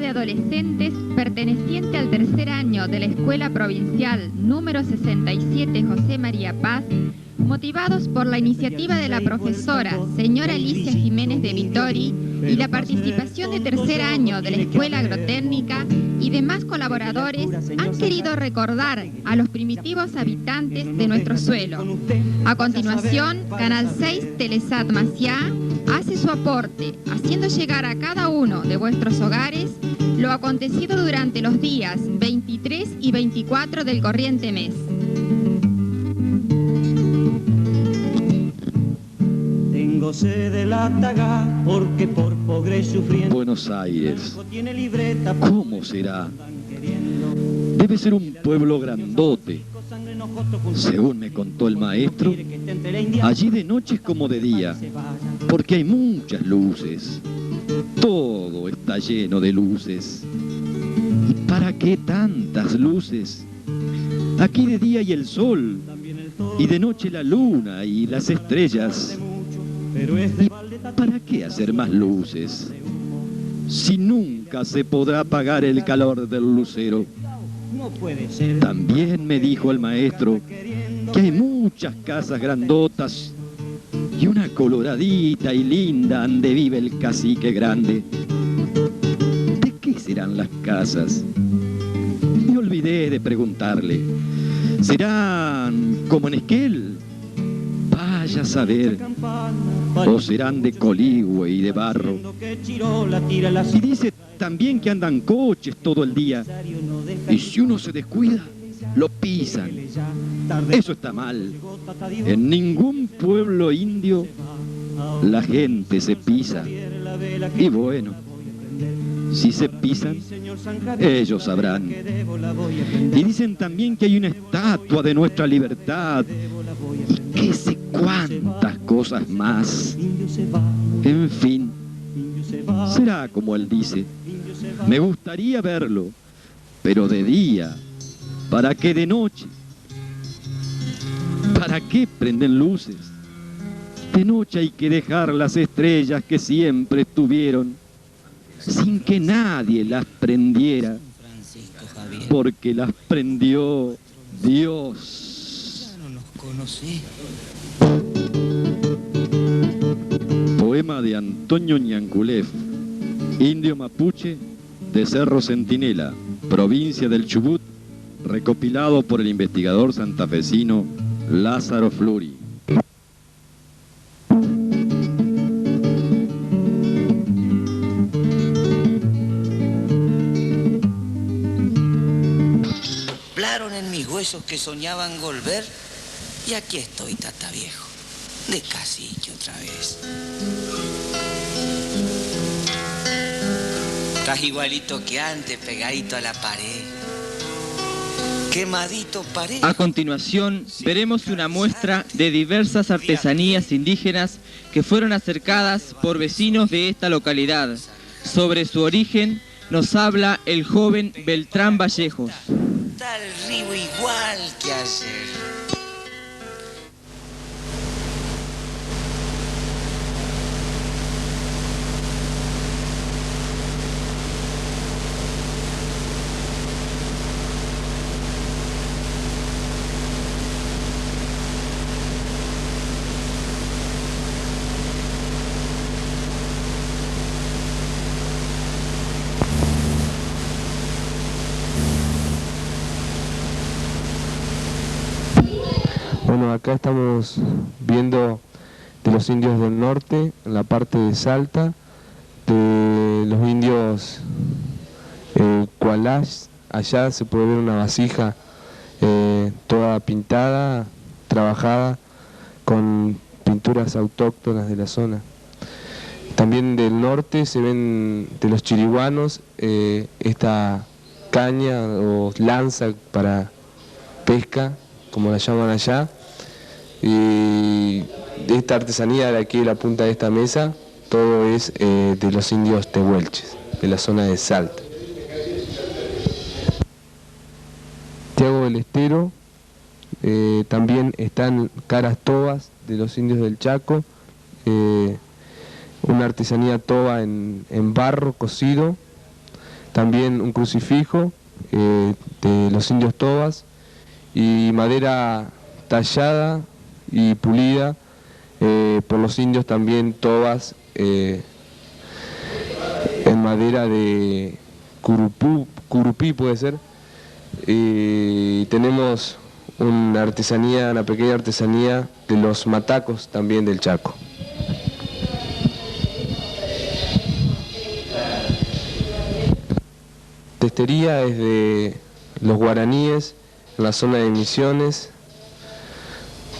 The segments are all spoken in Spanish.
de adolescentes perteneciente al tercer año de la Escuela Provincial número 67 José María Paz, motivados por la iniciativa de la profesora señora Alicia Jiménez de Vittori y la participación de tercer año de la Escuela Agrotécnica y demás colaboradores, han querido recordar a los primitivos habitantes de nuestro suelo. A continuación, Canal 6 Telesat Maciá hace su aporte, haciendo llegar a cada uno de vuestros hogares lo acontecido durante los días 23 y 24 del corriente mes. Tengo sed de la taga porque por pobre sufriendo. Buenos Aires, ¿cómo será? Debe ser un pueblo grandote. Según me contó el maestro, allí de noche es como de día, porque hay muchas luces. Todo está lleno de luces. ¿Y para qué tantas luces? Aquí de día hay el sol, y de noche la luna y las estrellas. ¿Y para qué hacer más luces? Si nunca se podrá apagar el calor del lucero. También me dijo el maestro que hay muchas casas grandotas y una coloradita y linda donde vive el cacique grande. ¿De qué serán las casas? Me olvidé de preguntarle. ¿Serán como en Esquel? Vaya a saber. ¿O serán de coligüe y de barro? Y dice también que andan coches todo el día. Y si uno se descuida, lo pisan. Eso está mal. En ningún pueblo indio la gente se pisa. Y bueno, si se pisan, ellos sabrán. Y dicen también que hay una estatua de nuestra libertad. Y qué sé cuántas cosas más. En fin, será como él dice. Me gustaría verlo, pero de día. ¿Para qué de noche? ¿Para qué prenden luces? De noche hay que dejar las estrellas que siempre estuvieron, sin que nadie las prendiera, porque las prendió Dios. Poema de Antonio Ñanculef, indio mapuche de Cerro Centinela, provincia del Chubut, recopilado por el investigador santafesino Lázaro Fluri. Soplaron en mis huesos que soñaban volver y aquí estoy, tata viejo, de cacique otra vez. Estás igualito que antes, pegadito a la pared. Quemadito pared. A continuación, veremos una muestra de diversas artesanías indígenas que fueron acercadas por vecinos de esta localidad. Sobre su origen nos habla el joven Beltrán Vallejos. Está el río igual que ayer. Bueno, acá estamos viendo de los indios del norte, en la parte de Salta, de los indios Kualash. Allá se puede ver una vasija toda pintada, trabajada con pinturas autóctonas de la zona. También del norte se ven de los chiriguanos esta caña o lanza para pesca, como la llaman allá. Y esta artesanía de aquí, de la punta de esta mesa, todo es de los indios tehuelches, de la zona de Salta. Santiago del Estero, también están caras tobas de los indios del Chaco, una artesanía toba en barro cocido. también un crucifijo de los indios tobas y madera tallada y pulida por los indios también tobas en madera de curupí puede ser. Tenemos una pequeña artesanía de los matacos también del Chaco. La testería es de los guaraníes en la zona de Misiones.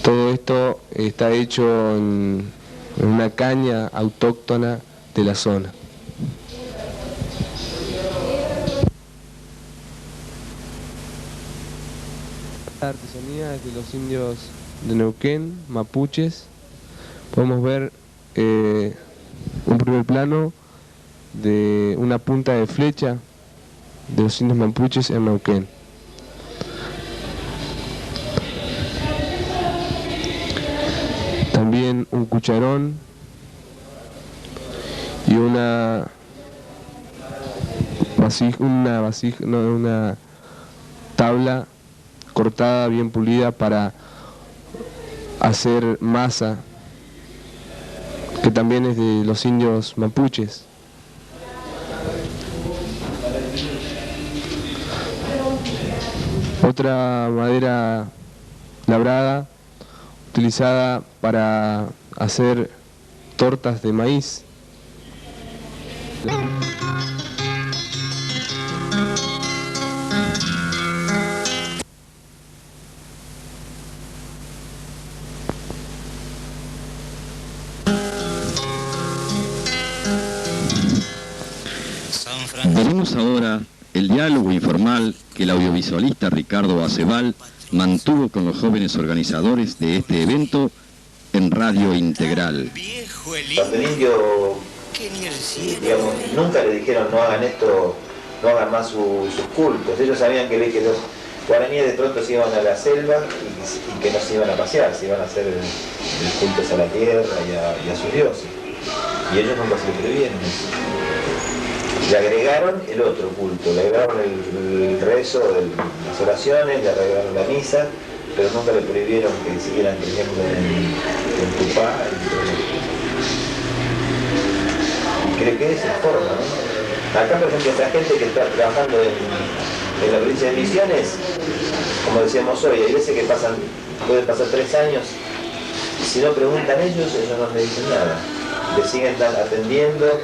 Todo esto está hecho en una caña autóctona de la zona. La artesanía es de los indios de Neuquén, mapuches. Podemos ver un primer plano de una punta de flecha de los indios mapuches en Neuquén. También un cucharón y una tabla cortada bien pulida para hacer masa, que también es de los indios mapuches. Otra madera labrada utilizada para hacer tortas de maíz. Veremos ahora el diálogo informal que el audiovisualista Ricardo Aceval mantuvo con los jóvenes organizadores de este evento en Radio Integral. Cuando el indio, digamos, nunca le dijeron no hagan esto, no hagan más sus cultos. Ellos sabían que los guaraníes de pronto se iban a la selva y que no se iban a pasear, se iban a hacer el cultos a la tierra y a sus dioses. Y ellos nunca se lo prohibieron. Le agregaron el otro culto, le agregaron el rezo, las oraciones, le agregaron la misa, pero nunca le prohibieron que siguieran creyendo en Tupá. Y creo que es la forma, ¿no? Acá, por ejemplo, esta gente que está trabajando en la provincia de Misiones, como decíamos hoy, hay veces que pueden pasar 3 años, y si no preguntan ellos no le dicen nada. Le siguen atendiendo,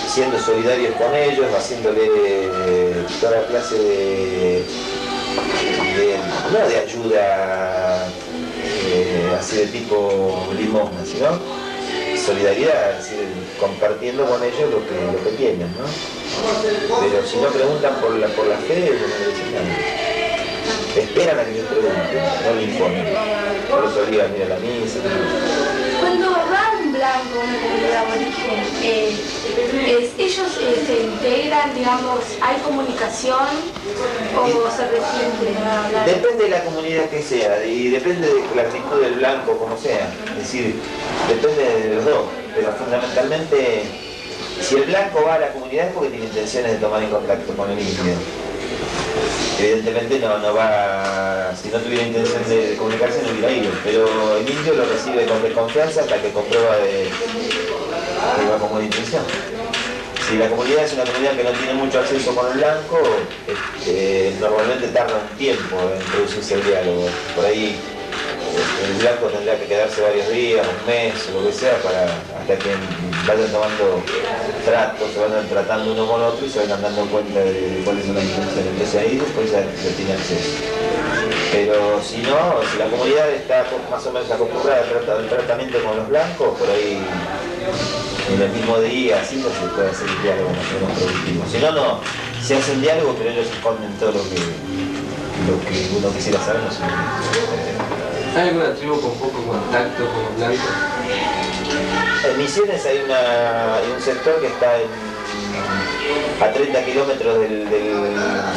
siendo solidarios con ellos, haciéndole toda clase no de ayuda así de tipo limosna, sino solidaridad, es decir, compartiendo con ellos lo que tienen, ¿no? Pero si no preguntan por la fe, ellos no le dicen nada. Esperan a que ellos pregunten, no le imponen. No los obligan a ir a la misa. Cuando va un blanco, una comunidad aborigen, ellos se integran, digamos, ¿hay comunicación o se resienten a hablar? Depende de la comunidad que sea y depende de la actitud del blanco, como sea. Es decir, depende de los dos, pero fundamentalmente, si el blanco va a la comunidad es porque tiene intenciones de tomar en contacto con el indio. Evidentemente no va, si no tuviera intención de comunicarse no hubiera ido, pero el indio lo recibe con desconfianza hasta que comprueba que va con buena intención. Si la comunidad es una comunidad que no tiene mucho acceso con el blanco, normalmente tarda un tiempo en producirse el diálogo. Por ahí el blanco tendrá que quedarse varios días, un mes, o lo que sea, hasta que vayan tomando tratos, se vayan tratando uno con otro y se vayan dando cuenta de cuáles son las intenciones. Entonces ahí después ya tiene acceso. Pero si no, si la comunidad está más o menos acostumbrada al tratamiento con los blancos, por ahí en el mismo día, así no se puede hacer el diálogo más o menos productivo. Si no, se hace un diálogo, pero ellos esconden todo lo que uno quisiera saber, no se ¿Hay alguna tribu con poco contacto con los blancos? En Misiones hay un sector que está a 30 kilómetros del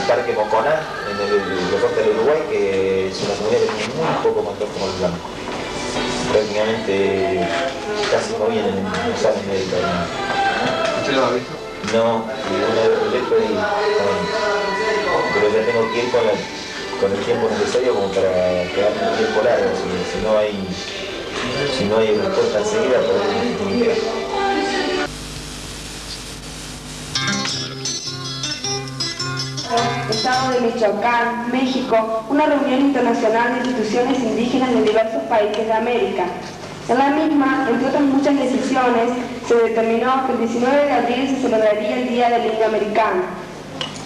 Parque Moconá, en la costa del Uruguay, que es una comunidad que tiene muy poco contacto con los blancos. Prácticamente casi no vienen, no salen de ahí. ¿Usted lo ha visto? No, y una vez tengo que ir con el tiempo necesario como para quedarme un tiempo largo, si no hay respuesta enseguida, podemos comunicar. Estado de Michoacán, México, una reunión internacional de instituciones indígenas de diversos países de América. En la misma, entre otras muchas decisiones, se determinó que el 19 de abril se celebraría el Día del Indio Americano.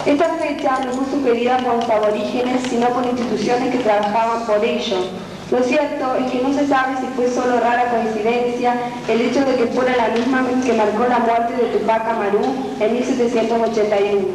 Esta fecha no fue sugerida por los aborígenes, sino por instituciones que trabajaban por ello. Lo cierto es que no se sabe si fue solo rara coincidencia el hecho de que fuera la misma que marcó la muerte de Tupac Amaru en 1781.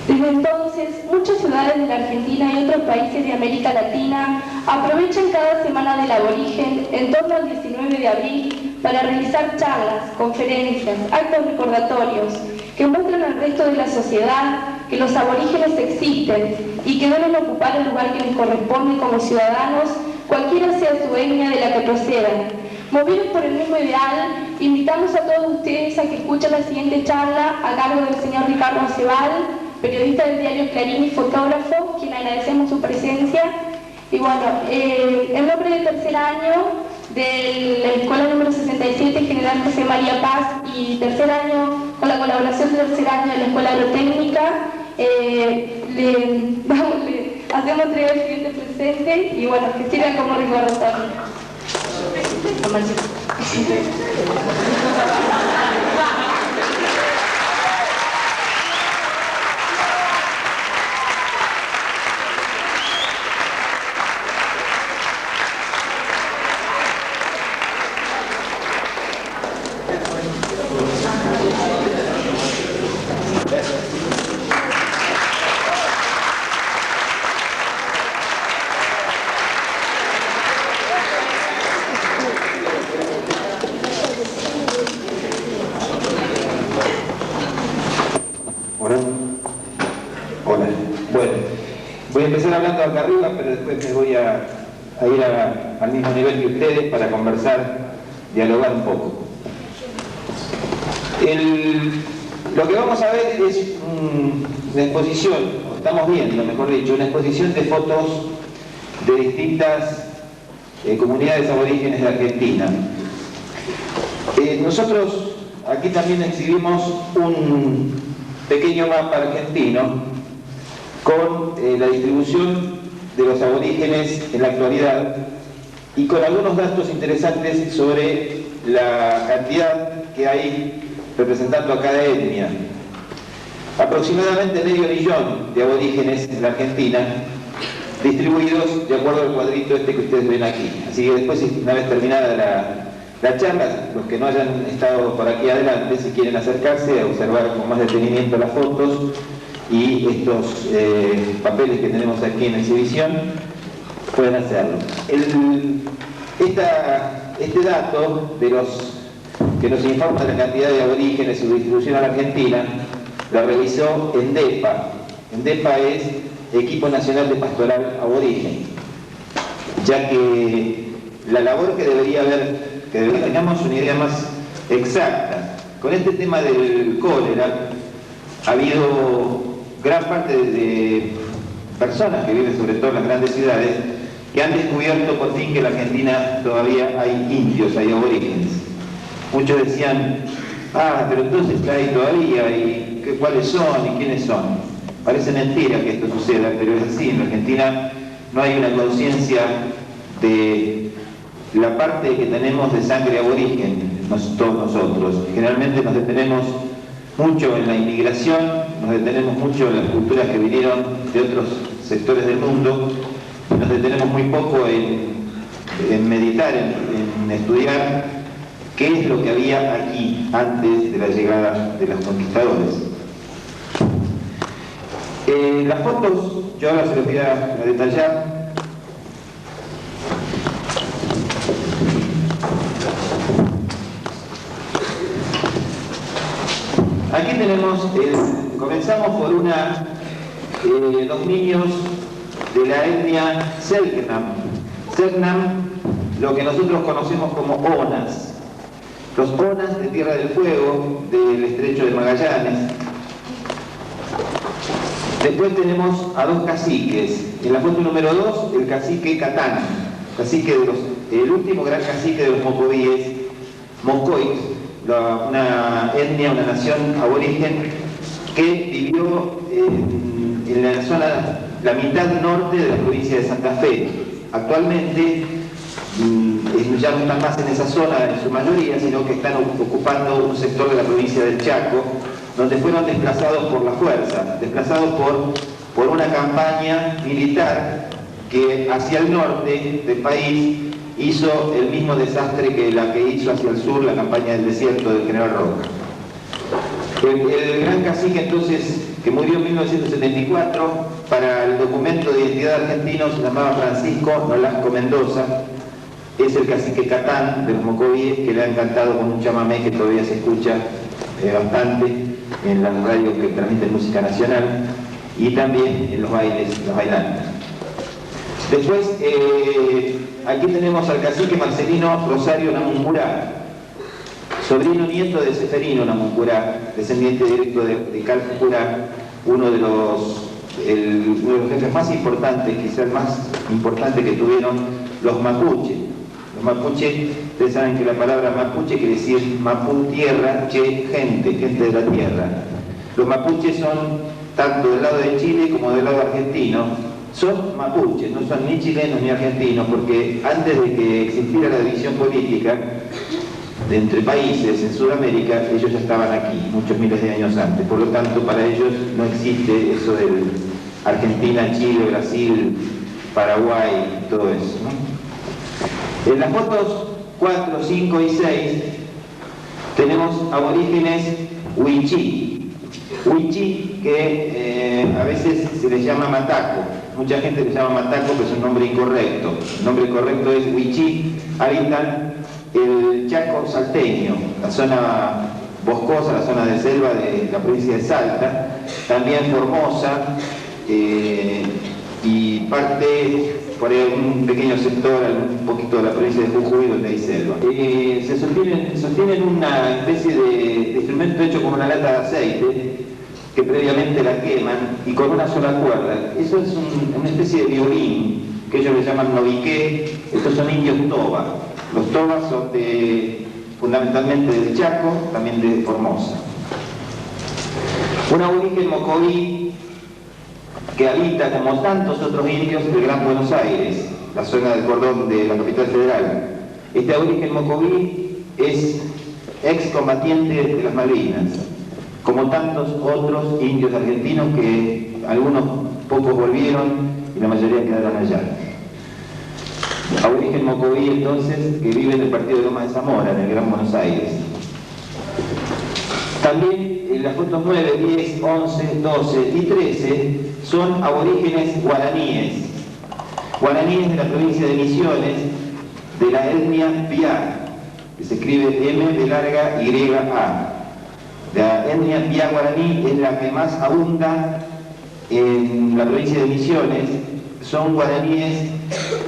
Desde entonces, muchas ciudades de la Argentina y otros países de América Latina aprovechan cada semana del aborigen en torno al 19 de abril para realizar charlas, conferencias, actos recordatorios que muestran al resto de la sociedad que los aborígenes existen y que deben ocupar el lugar que les corresponde como ciudadanos, cualquiera sea su etnia de la que procedan. Movidos por el mismo ideal, invitamos a todos ustedes a que escuchen la siguiente charla a cargo del señor Ricardo Acebal, periodista del diario Clarín y fotógrafo, quien agradecemos su presencia. Y bueno, en nombre del tercer año de la escuela número 67, General José María Paz, y tercer año, con la colaboración del tercer año de la Escuela Agrotécnica, le hacemos entrega el siguiente presente y bueno, que sirva como recordatorio. Voy a empezar hablando acá arriba, pero después me voy a ir al mismo nivel que ustedes para conversar, dialogar un poco. Lo que vamos a ver es una exposición, o estamos viendo, mejor dicho, una exposición de fotos de distintas comunidades aborígenes de Argentina. Nosotros aquí también exhibimos un pequeño mapa argentino con la distribución de los aborígenes en la actualidad y con algunos datos interesantes sobre la cantidad que hay representando a cada etnia. Aproximadamente medio millón de aborígenes en la Argentina, distribuidos de acuerdo al cuadrito este que ustedes ven aquí. Así que después, una vez terminada la charla, los que no hayan estado por aquí adelante, si quieren acercarse a observar con más detenimiento las fotos y estos papeles que tenemos aquí en exhibición, pueden hacerlo. Este dato de que nos informa de la cantidad de aborígenes y su distribución a la Argentina, la realizó ENDEPA. ENDEPA es Equipo Nacional de Pastoral Aborigen, ya que la labor que debería haber, que tengamos una idea más exacta. Con este tema del cólera, ha habido gran parte de personas que viven sobre todo en las grandes ciudades que han descubierto por fin que en la Argentina todavía hay indios, hay aborígenes. Muchos decían, pero entonces está ahí todavía, y ¿cuáles son y quiénes son? Parece mentira que esto suceda, pero es así. En la Argentina no hay una conciencia de la parte que tenemos de sangre aborigen, todos nosotros. Generalmente nos detenemos mucho en la inmigración, nos detenemos mucho en las culturas que vinieron de otros sectores del mundo, nos detenemos muy poco en meditar, en estudiar qué es lo que había aquí antes de la llegada de los conquistadores. Las fotos, yo ahora se las voy a detallar. Aquí tenemos, comenzamos por dos niños de la etnia Selknam. Selknam, lo que nosotros conocemos como Onas. Los Onas de Tierra del Fuego, del Estrecho de Magallanes. Después tenemos a dos caciques. En la foto número 2, el cacique Catán, el último gran cacique de los mocovíes, Mocoit, una etnia, una nación aborigen que vivió en la zona, la mitad norte de la provincia de Santa Fe. Actualmente ya no están más en esa zona en su mayoría, sino que están ocupando un sector de la provincia del Chaco, donde fueron desplazados por la fuerza, desplazados por una campaña militar que hacia el norte del país hizo el mismo desastre que la que hizo hacia el sur la campaña del desierto del general Roca. El gran cacique entonces, que murió en 1974, para el documento de identidad argentino se llamaba Francisco Nolasco Mendoza, es el cacique Catán de los mocovíes, que le ha encantado con un chamamé que todavía se escucha bastante en las radios que transmiten música nacional y también en los bailes, los bailantes. Después, aquí tenemos al cacique Marcelino Rosario Namuncurá, sobrino nieto de Seferino Namuncurá, descendiente directo de Calfucurá, uno de los jefes más importantes, quizás el más importante que tuvieron los mapuche. Los mapuche, ustedes saben que la palabra mapuche quiere decir mapú, tierra, che, gente de la tierra. Los mapuches son, tanto del lado de Chile como del lado argentino, son mapuches, no son ni chilenos ni argentinos, porque antes de que existiera la división política de entre países en Sudamérica, ellos ya estaban aquí, muchos miles de años antes. Por lo tanto, para ellos no existe eso del Argentina, Chile, Brasil, Paraguay, todo eso, ¿no? En las fotos 4, 5 y 6 tenemos aborígenes Huichí. Huichí, que a veces se les llama Mataco. Mucha gente le llama Mataco, pero es un nombre incorrecto. El nombre correcto es Huichí. Habitan el Chaco salteño, la zona boscosa, la zona de selva de la provincia de Salta, también Formosa y parte por ahí un pequeño sector, un poquito de la provincia de Jujuy, donde hay selva. Se sostienen una especie de instrumento hecho con una lata de aceite, que previamente la queman, y con una sola cuerda. Eso es una especie de violín, que ellos le llaman noviqué. Estos son indios toba. Los tobas son fundamentalmente del Chaco, también de Formosa. Un aborigen mocoví que habita, como tantos otros indios, el Gran Buenos Aires, la zona del cordón de la capital federal. Este aborigen mocoví es excombatiente de las Malvinas, como tantos otros indios argentinos que algunos pocos volvieron y la mayoría quedaron allá. Aborigen mocoví, entonces, que vive en el partido de Lomas de Zamora, en el Gran Buenos Aires. También en las fotos 9, 10, 11, 12 y 13 son aborígenes guaraníes. Guaraníes de la provincia de Misiones, de la etnia Piá, que se escribe M-Y-A. La etnia Piá guaraní es la que más abunda en la provincia de Misiones. Son guaraníes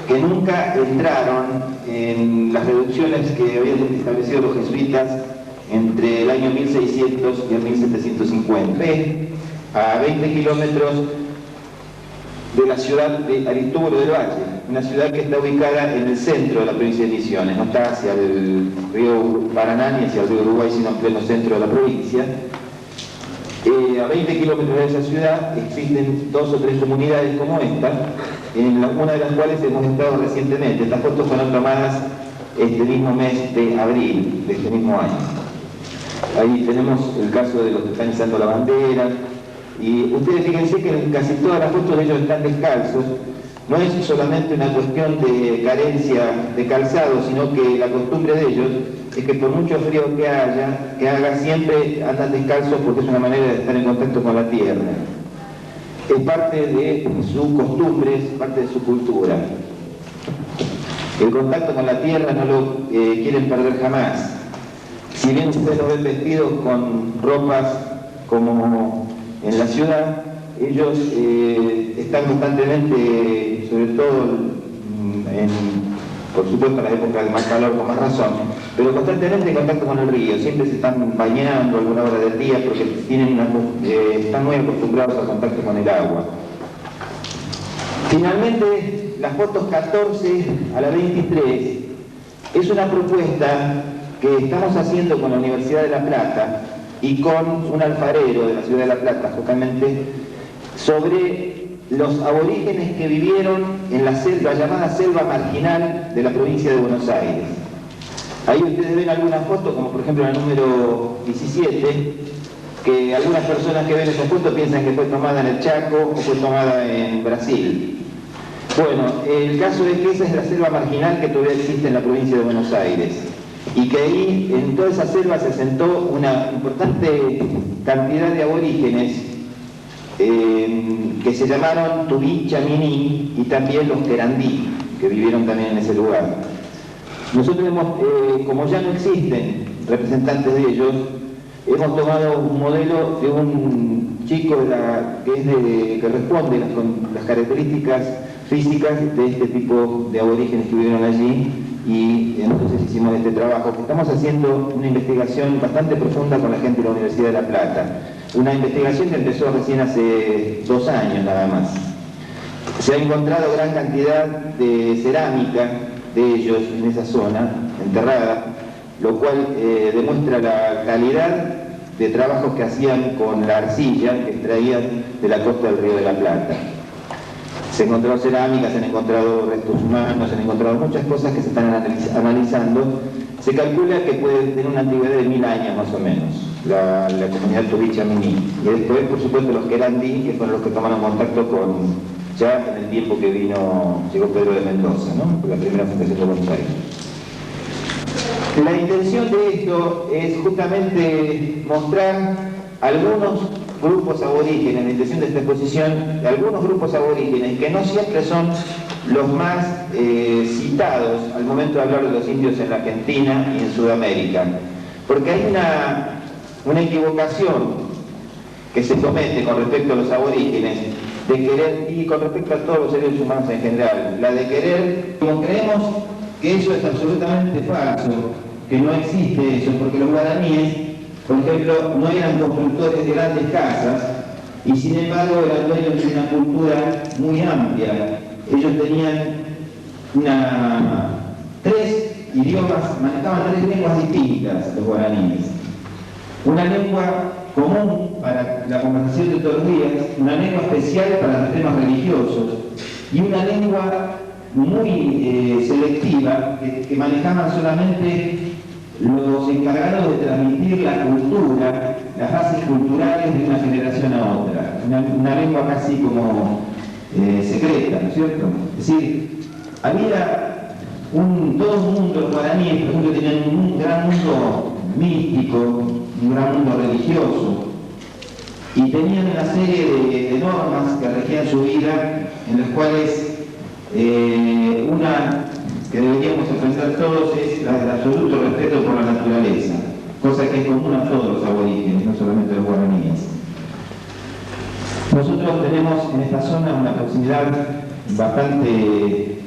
que nunca entraron en las reducciones que habían establecido los jesuitas entre el año 1600 y el 1750. A 20 kilómetros de la ciudad de Aristóbulo del Valle, una ciudad que está ubicada en el centro de la provincia de Misiones, no está hacia el río Paraná ni hacia el río Uruguay, sino en pleno centro de la provincia. A 20 kilómetros de esa ciudad existen 2 o 3 comunidades como esta, una de las cuales hemos estado recientemente. Estas fotos fueron tomadas este mismo mes de abril de este mismo año. Ahí tenemos el caso de los que están izando la bandera, y ustedes fíjense que en casi todas las fotos de ellos están descalzos. No es solamente una cuestión de carencia de calzado, sino que la costumbre de ellos es que por mucho frío que haga, siempre andan descalzos porque es una manera de estar en contacto con la tierra. Es parte de sus costumbres, parte de su cultura. El contacto con la tierra no lo quieren perder jamás. Si bien ustedes los ven vestidos con ropas como en la ciudad, ellos están constantemente, sobre todo por supuesto en la época de más calor con más razón, pero constantemente en contacto con el río, siempre se están bañando a alguna hora del día porque están muy acostumbrados al contacto con el agua. Finalmente, las fotos 14 a la 23 es una propuesta que estamos haciendo con la Universidad de La Plata y con un alfarero de la ciudad de La Plata, justamente, sobre los aborígenes que vivieron en la llamada selva marginal de la provincia de Buenos Aires. Ahí ustedes ven algunas fotos, como por ejemplo la número 17, que algunas personas que ven esa foto piensan que fue tomada en el Chaco o fue tomada en Brasil. Bueno, el caso es que esa es la selva marginal que todavía existe en la provincia de Buenos Aires y que ahí, en toda esa selva, se asentó una importante cantidad de aborígenes que se llamaron Tubí, Chaminí y también los Querandí, que vivieron también en ese lugar. Nosotros como ya no existen representantes de ellos, hemos tomado un modelo de un chico que responde con las características físicas de este tipo de aborígenes que vivieron allí, y entonces hicimos este trabajo. Estamos haciendo una investigación bastante profunda con la gente de la Universidad de La Plata. Una investigación que empezó recién hace 2 años nada más. Se ha encontrado gran cantidad de cerámica de ellos en esa zona, enterrada, lo cual demuestra la calidad de trabajos que hacían con la arcilla que extraían de la costa del Río de la Plata. Se encontró cerámica, se han encontrado restos humanos, se han encontrado muchas cosas que se están analizando. Se calcula que puede tener una antigüedad de 1000 años más o menos, la comunidad Tubí, Chaminí. Y después, por supuesto, los Querandí, que fueron los que tomaron contacto ya en el tiempo que llegó Pedro de Mendoza, ¿no? Por la primera fundación de Buenos Aires. La intención de esto es justamente mostrar algunos grupos aborígenes, la intención de esta exposición, de algunos grupos aborígenes que no siempre son los más citados al momento de hablar de los indios en la Argentina y en Sudamérica. Porque hay una equivocación que se comete con respecto a los aborígenes, de querer, y con respecto a todos los seres humanos en general, la de querer, como creemos que eso es absolutamente falso, que no existe eso, porque los guaraníes, por ejemplo, no eran constructores de grandes casas y sin embargo eran dueños de una cultura muy amplia. Ellos tenían 3 idiomas, manejaban 3 lenguas distintas los guaraníes. Una lengua común para la conversación de todos los días, una lengua especial para los temas religiosos y una lengua muy selectiva que manejaban solamente los encargados de transmitir la cultura, las bases culturales de una generación a otra. Una lengua casi como secreta, ¿no es cierto? Es decir, había todo un mundo, los guaraníes, por ejemplo, tenían un gran mundo místico, un gran mundo religioso, y tenían una serie de normas que regían su vida, en las cuales una que deberíamos enfrentar todos es la del absoluto respeto por la naturaleza, cosa que es común a todos los aborígenes, no solamente a los guaraníes. Nosotros tenemos en esta zona una proximidad bastante,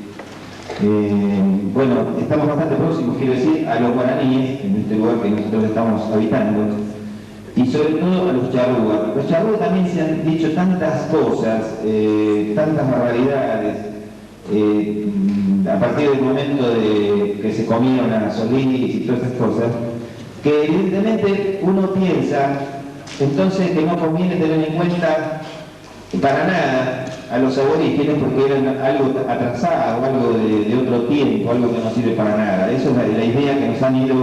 estamos bastante próximos, quiero decir, a los guaraníes, en este lugar que nosotros estamos habitando, y sobre todo a los charrúas. Los charrúas también se han dicho tantas cosas, tantas barbaridades, a partir del momento de que se comieron a Solís y todas esas cosas, que evidentemente uno piensa entonces que no conviene tener en cuenta para nada a los aborígenes porque eran algo atrasado, algo de otro tiempo, algo que no sirve para nada. Esa es la idea que nos han ido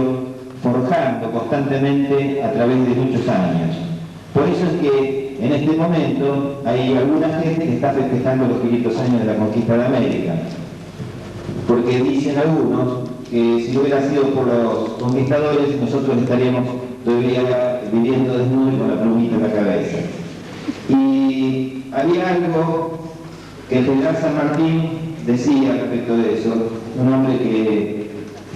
forjando constantemente a través de muchos años. Por eso es que en este momento hay alguna gente que está festejando los 500 años de la conquista de América, porque dicen algunos que si no hubiera sido por los conquistadores nosotros estaríamos todavía viviendo desnudos con la plumita en la cabeza. Y había algo que el general San Martín decía respecto de eso, un hombre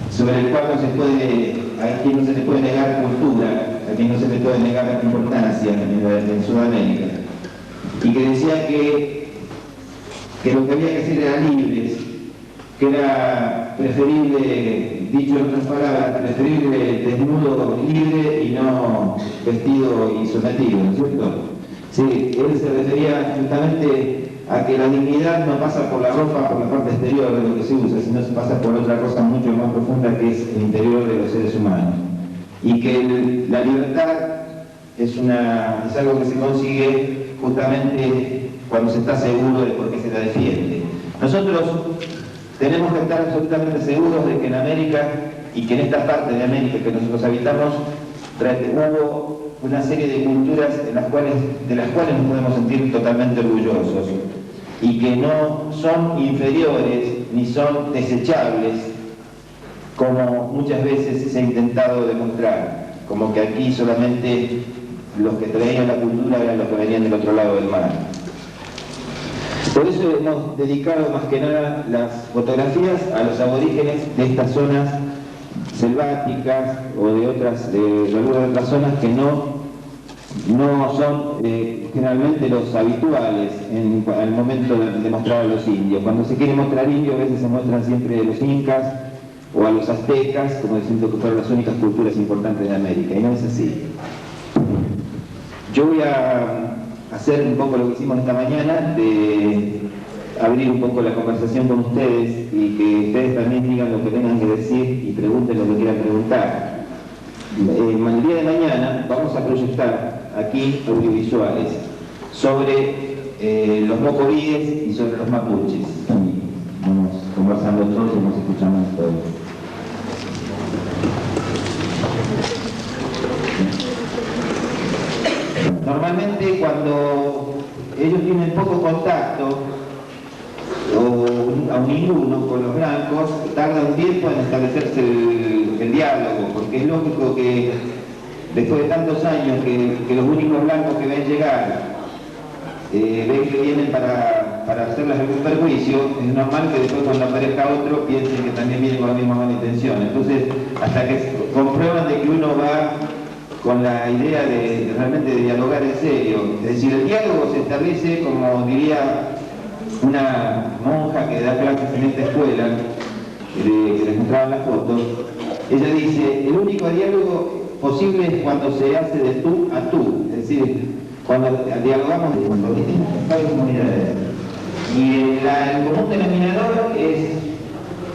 sobre el cual a quien no se le puede negar cultura, a quien no se le puede negar importancia en Sudamérica, y que decía que lo que había que hacer era libres, que era preferible, dicho en otras palabras, preferible desnudo libre y no vestido y sometido, ¿no es cierto? Sí, él se refería justamente a que la dignidad no pasa por la ropa, por la parte exterior de lo que se usa, sino se pasa por otra cosa mucho más profunda que es el interior de los seres humanos. Y que la libertad es algo que se consigue justamente cuando se está seguro de por qué se la defiende. Nosotros tenemos que estar absolutamente seguros de que en América, y que en esta parte de América que nosotros habitamos, hubo una serie de culturas de las cuales nos podemos sentir totalmente orgullosos, y que no son inferiores ni son desechables, como muchas veces se ha intentado demostrar, como que aquí solamente los que traían la cultura eran los que venían del otro lado del mar. Por eso hemos dedicado más que nada las fotografías a los aborígenes de estas zonas selváticas o de algunas otras zonas que no son generalmente los habituales al momento de mostrar a los indios. Cuando se quiere mostrar indios, a veces se muestran siempre a los incas o a los aztecas, como diciendo que fueron las únicas culturas importantes de América, y no es así. Yo voy a hacer un poco lo que hicimos esta mañana, de abrir un poco la conversación con ustedes y que ustedes también digan lo que tengan que decir y pregunten lo que quieran preguntar. El día de mañana vamos a proyectar aquí audiovisuales sobre los mocovíes y sobre los mapuches. Vamos conversando todos y nos escuchamos todos. Normalmente cuando ellos tienen poco contacto o ninguno con los blancos, tarda un tiempo en establecerse el diálogo, porque es lógico que después de tantos años que los únicos blancos que ven llegar ven que vienen para hacerles algún perjuicio, es normal que después cuando aparezca otro piensen que también vienen con la misma mala intención. Entonces, hasta que comprueban de que uno va con la idea de realmente de dialogar en serio. Es decir, el diálogo se establece, como diría una monja que da clases en esta escuela, que les mostraban las fotos. Ella dice, el único diálogo posible es cuando se hace de tú a tú, es decir, cuando dialogamos con distintas comunidades. Y el común denominador es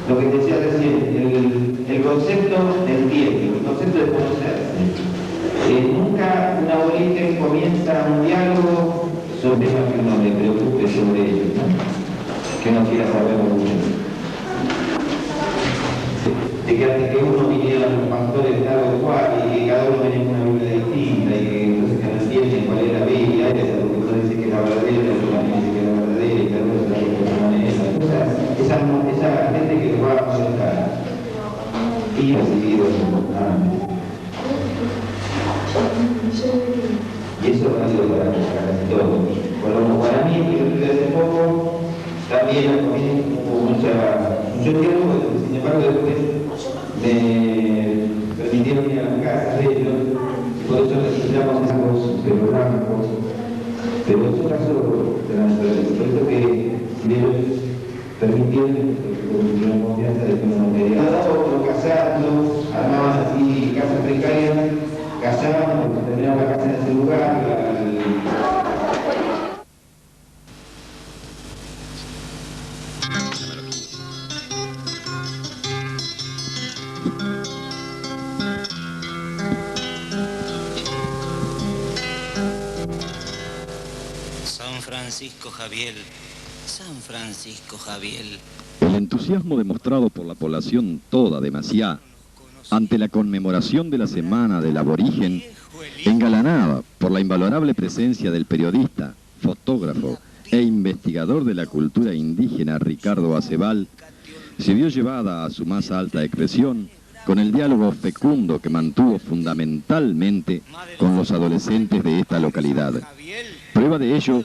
lo que decía recién, el concepto del tiempo, el concepto de conocerse. Nunca un aborigen comienza un diálogo sobre temas que uno le preocupe sobre ellos, ¿no? Que uno quiera saber mucho. De que antes que uno vinieran los pastores de algo cual y que cada uno venía con una Biblia distinta y que entonces que no entienden cuál es la Biblia esa, porque uno dice que es la verdadera, otro también dice que es la verdadera y cada uno se la de otra manera. Esa gente que lo va a molestar y recibido y eso ha sido para casi todos. Para mí, que lo estudié hace poco, también hubo mucho tiempo, sin embargo después me permitieron ir a la casa de ellos, y por eso necesitamos estos blancos, pero es un caso de la naturaleza, por eso que si ellos permitieron, tuvieron confianza de que uno no quería otro, casarlo, armaban así casas precarias, casaban, porque terminaban la casa en ese lugar, San Francisco Javier, San Francisco Javier. El entusiasmo demostrado por la población toda de Maciá ante la conmemoración de la Semana del Aborigen, engalanada por la invalorable presencia del periodista, fotógrafo e investigador de la cultura indígena Ricardo Acebal, se vio llevada a su más alta expresión con el diálogo fecundo que mantuvo fundamentalmente con los adolescentes de esta localidad. Prueba de ello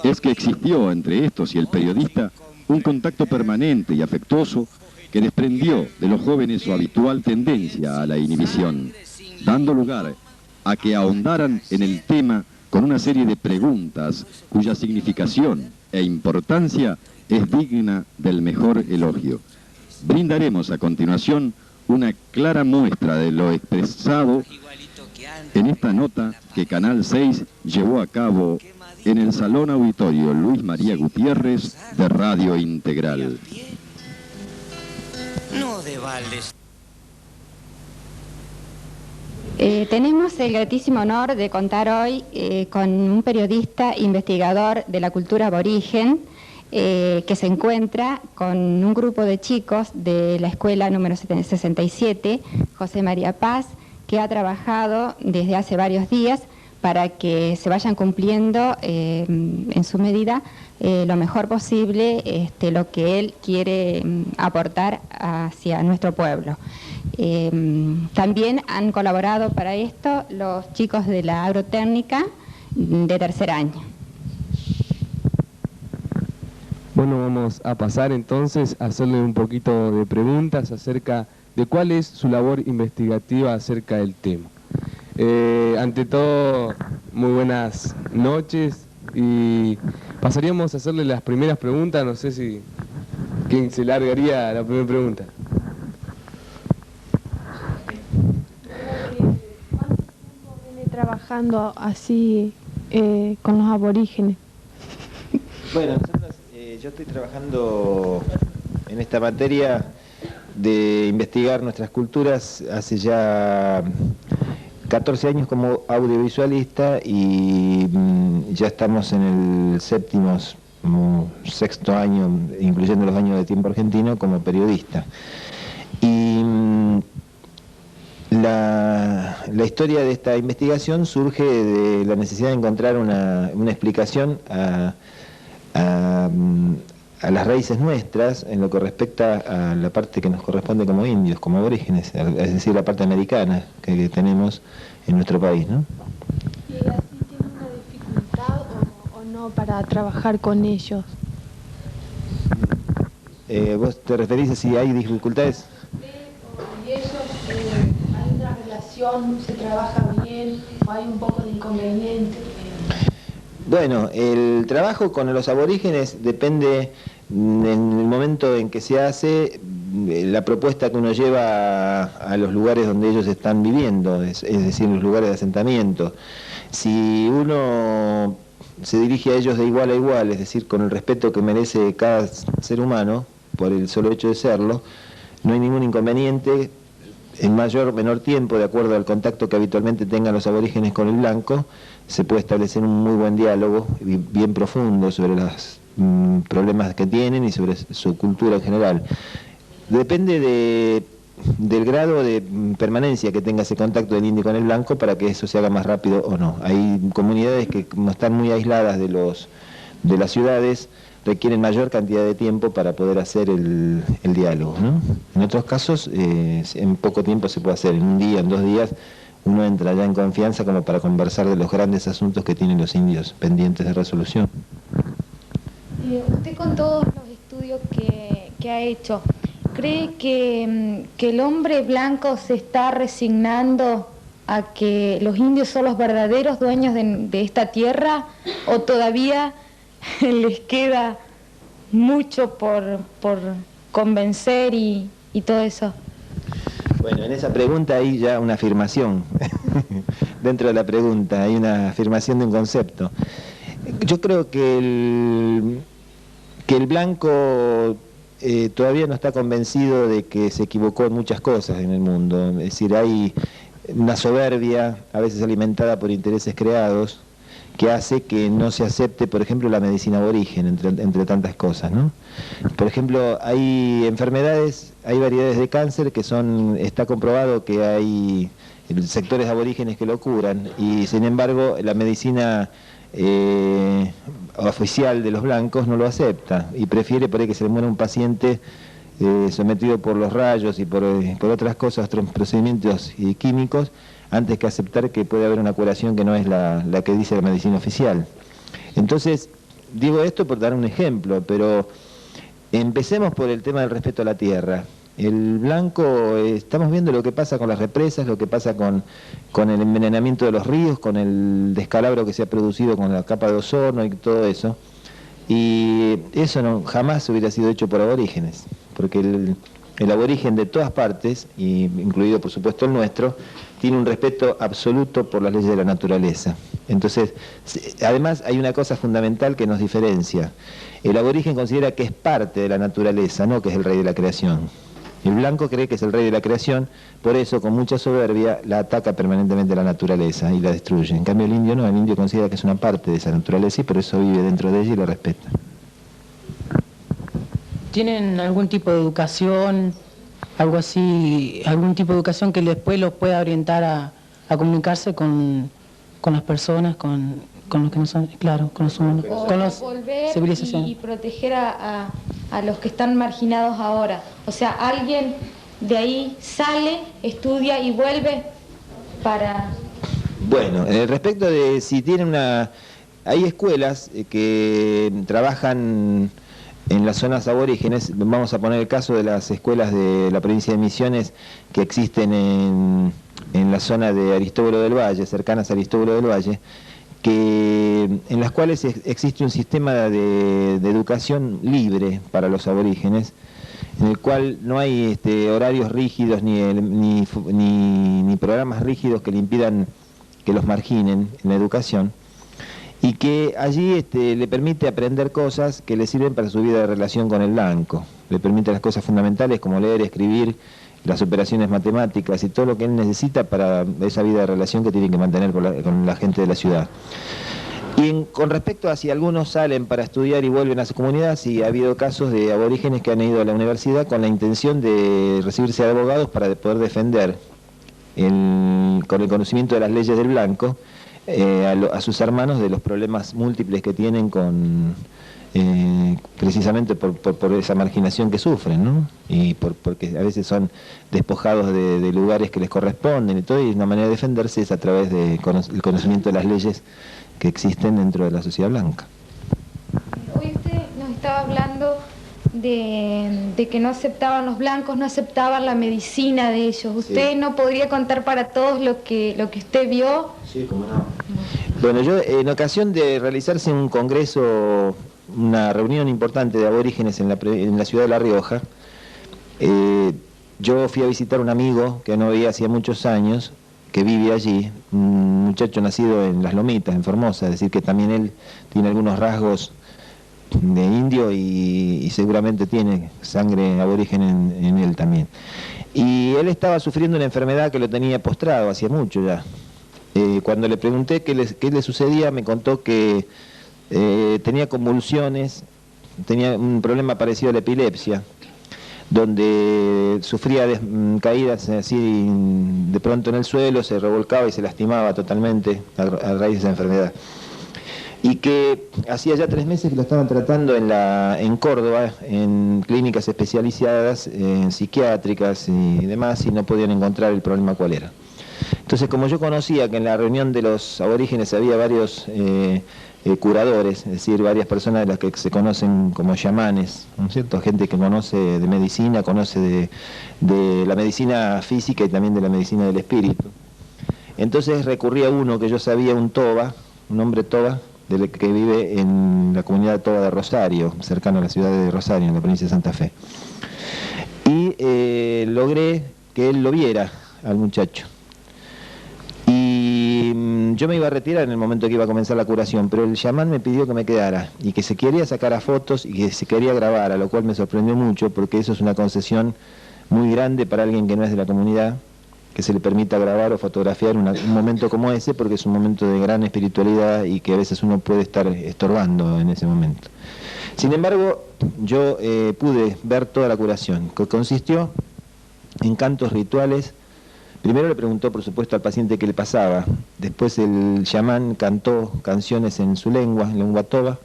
es que existió entre estos y el periodista un contacto permanente y afectuoso que desprendió de los jóvenes su habitual tendencia a la inhibición, dando lugar a que ahondaran en el tema con una serie de preguntas cuya significación e importancia es digna del mejor elogio. Brindaremos a continuación una clara muestra de lo expresado en esta nota que Canal 6 llevó a cabo en el Salón Auditorio Luis María Gutiérrez de Radio Integral. No de baldes. Tenemos el gratísimo honor de contar hoy con un periodista investigador de la cultura aborigen que se encuentra con un grupo de chicos de la escuela número 67, José María Paz, que ha trabajado desde hace varios días para que se vayan cumpliendo en su medida lo mejor posible lo que él quiere aportar hacia nuestro pueblo. También han colaborado para esto los chicos de la agrotécnica de tercer año. Bueno, vamos a pasar entonces a hacerle un poquito de preguntas acerca de cuál es su labor investigativa acerca del tema. Ante todo, muy buenas noches y pasaríamos a hacerle las primeras preguntas. No sé si quién se largaría la primera pregunta. ¿Cuánto tiempo viene trabajando así con los aborígenes? Bueno, yo estoy trabajando en esta materia de investigar nuestras culturas hace ya 14 años como audiovisualista y ya estamos en el sexto año, incluyendo los años de tiempo argentino, como periodista. Y la historia de esta investigación surge de la necesidad de encontrar una explicación a las raíces nuestras en lo que respecta a la parte que nos corresponde como indios, como aborígenes, es decir, la parte americana que tenemos en nuestro país, ¿no? ¿Y así tiene una dificultad o no para trabajar con ellos? ¿Vos te referís a si hay dificultades? ¿Y ellos hay una relación, se trabaja bien o hay un poco de inconveniente? Bueno, el trabajo con los aborígenes depende en el momento en que se hace, la propuesta que uno lleva a los lugares donde ellos están viviendo, es decir, los lugares de asentamiento. Si uno se dirige a ellos de igual a igual, es decir, con el respeto que merece cada ser humano, por el solo hecho de serlo, no hay ningún inconveniente. En mayor o menor tiempo, de acuerdo al contacto que habitualmente tengan los aborígenes con el blanco, se puede establecer un muy buen diálogo bien profundo sobre los problemas que tienen y sobre su cultura en general. Depende del grado de permanencia que tenga ese contacto del indio con el blanco para que eso se haga más rápido o no. Hay comunidades que, como están muy aisladas de las ciudades, requieren mayor cantidad de tiempo para poder hacer el diálogo, ¿no? En otros casos, en poco tiempo se puede hacer, en un día, en 2 días, uno entra ya en confianza como para conversar de los grandes asuntos que tienen los indios pendientes de resolución. Usted, con todos los estudios que ha hecho, ¿cree que el hombre blanco se está resignando a que los indios son los verdaderos dueños de esta tierra, o todavía les queda mucho por convencer y todo eso? Bueno, en esa pregunta hay ya una afirmación. Dentro de la pregunta hay una afirmación de un concepto. Yo creo que el blanco todavía no está convencido de que se equivocó en muchas cosas en el mundo. Es decir, hay una soberbia, a veces alimentada por intereses creados, que hace que no se acepte, por ejemplo, la medicina aborigen, entre tantas cosas, ¿no? Por ejemplo, hay enfermedades, hay variedades de cáncer que está comprobado que hay sectores aborígenes que lo curan, y sin embargo la medicina oficial de los blancos no lo acepta, y prefiere por ahí que se le muera un paciente sometido por los rayos y por otras cosas, otros procedimientos químicos, antes que aceptar que puede haber una curación que no es la que dice la medicina oficial. Entonces, digo esto por dar un ejemplo, pero empecemos por el tema del respeto a la tierra. El blanco, estamos viendo lo que pasa con las represas, lo que pasa con el envenenamiento de los ríos, con el descalabro que se ha producido con la capa de ozono y todo eso. Y eso jamás hubiera sido hecho por aborígenes, porque el aborigen de todas partes, incluido por supuesto el nuestro, tiene un respeto absoluto por las leyes de la naturaleza. Entonces, además hay una cosa fundamental que nos diferencia. El aborigen considera que es parte de la naturaleza, no que es el rey de la creación. El blanco cree que es el rey de la creación, por eso con mucha soberbia la ataca permanentemente la naturaleza y la destruye. En cambio el indio no, el indio considera que es una parte de esa naturaleza y por eso vive dentro de ella y la respeta. ¿Tienen algún tipo de educación, algo así, algún tipo de educación que después los pueda orientar a comunicarse con las personas, con los que no son, claro, con los humanos, con las civilizaciones? Y proteger a los que están marginados ahora. O sea, alguien de ahí sale, estudia y vuelve para... Bueno, respecto de si tienen una... Hay escuelas que trabajan en las zonas aborígenes. Vamos a poner el caso de las escuelas de la provincia de Misiones que existen en la zona de Aristóbulo del Valle, cercanas a Aristóbulo del Valle, en las cuales existe un sistema de educación libre para los aborígenes, en el cual no hay horarios rígidos ni programas rígidos que le impidan que los marginen en la educación, y que allí le permite aprender cosas que le sirven para su vida de relación con el blanco. Le permite las cosas fundamentales como leer, escribir, las operaciones matemáticas y todo lo que él necesita para esa vida de relación que tiene que mantener con la gente de la ciudad. Y con respecto a si algunos salen para estudiar y vuelven a su comunidad, sí ha habido casos de aborígenes que han ido a la universidad con la intención de recibirse de abogados para poder defender, con el conocimiento de las leyes del blanco, a sus hermanos de los problemas múltiples que tienen precisamente por esa marginación que sufren, ¿no? Y porque a veces son despojados de lugares que les corresponden y todo, y una manera de defenderse es a través del conocimiento de las leyes que existen dentro de la sociedad blanca. Hoy usted nos estaba hablando de que no aceptaban los blancos, no aceptaban la medicina de ellos. ¿Usted sí no podría contar para todos lo que usted vio? Sí, cómo no. Bueno, yo en ocasión de realizarse un congreso, una reunión importante de aborígenes en la ciudad de La Rioja, yo fui a visitar a un amigo que no veía hacía muchos años, que vive allí, un muchacho nacido en Las Lomitas, en Formosa, es decir, que también él tiene algunos rasgos de indio y seguramente tiene sangre aborigen en él también. Y él estaba sufriendo una enfermedad que lo tenía postrado hacía mucho ya. Cuando le pregunté qué le sucedía, me contó que tenía convulsiones, tenía un problema parecido a la epilepsia, donde sufría caídas así de pronto en el suelo, se revolcaba y se lastimaba totalmente a raíz de esa enfermedad. Y que hacía ya 3 meses que lo estaban tratando en Córdoba, en clínicas especializadas, psiquiátricas y demás, y no podían encontrar el problema cuál era. Entonces, como yo conocía que en la reunión de los aborígenes había varios curadores, es decir, varias personas de las que se conocen como chamanes, ¿no es cierto? Gente que conoce de medicina, conoce de la medicina física y también de la medicina del espíritu. Entonces recurrí a uno que yo sabía, un toba, un hombre toba, que vive en la comunidad toba de Rosario, cercano a la ciudad de Rosario, en la provincia de Santa Fe. Y logré que él lo viera al muchacho. Yo me iba a retirar en el momento que iba a comenzar la curación, pero el chamán me pidió que me quedara y que se quería sacar a fotos y que se quería grabar, a lo cual me sorprendió mucho porque eso es una concesión muy grande para alguien que no es de la comunidad, que se le permita grabar o fotografiar un momento como ese, porque es un momento de gran espiritualidad y que a veces uno puede estar estorbando en ese momento. Sin embargo, yo pude ver toda la curación, que consistió en cantos rituales. Primero le preguntó, por supuesto, al paciente qué le pasaba. Después el chamán cantó canciones en su lengua toba,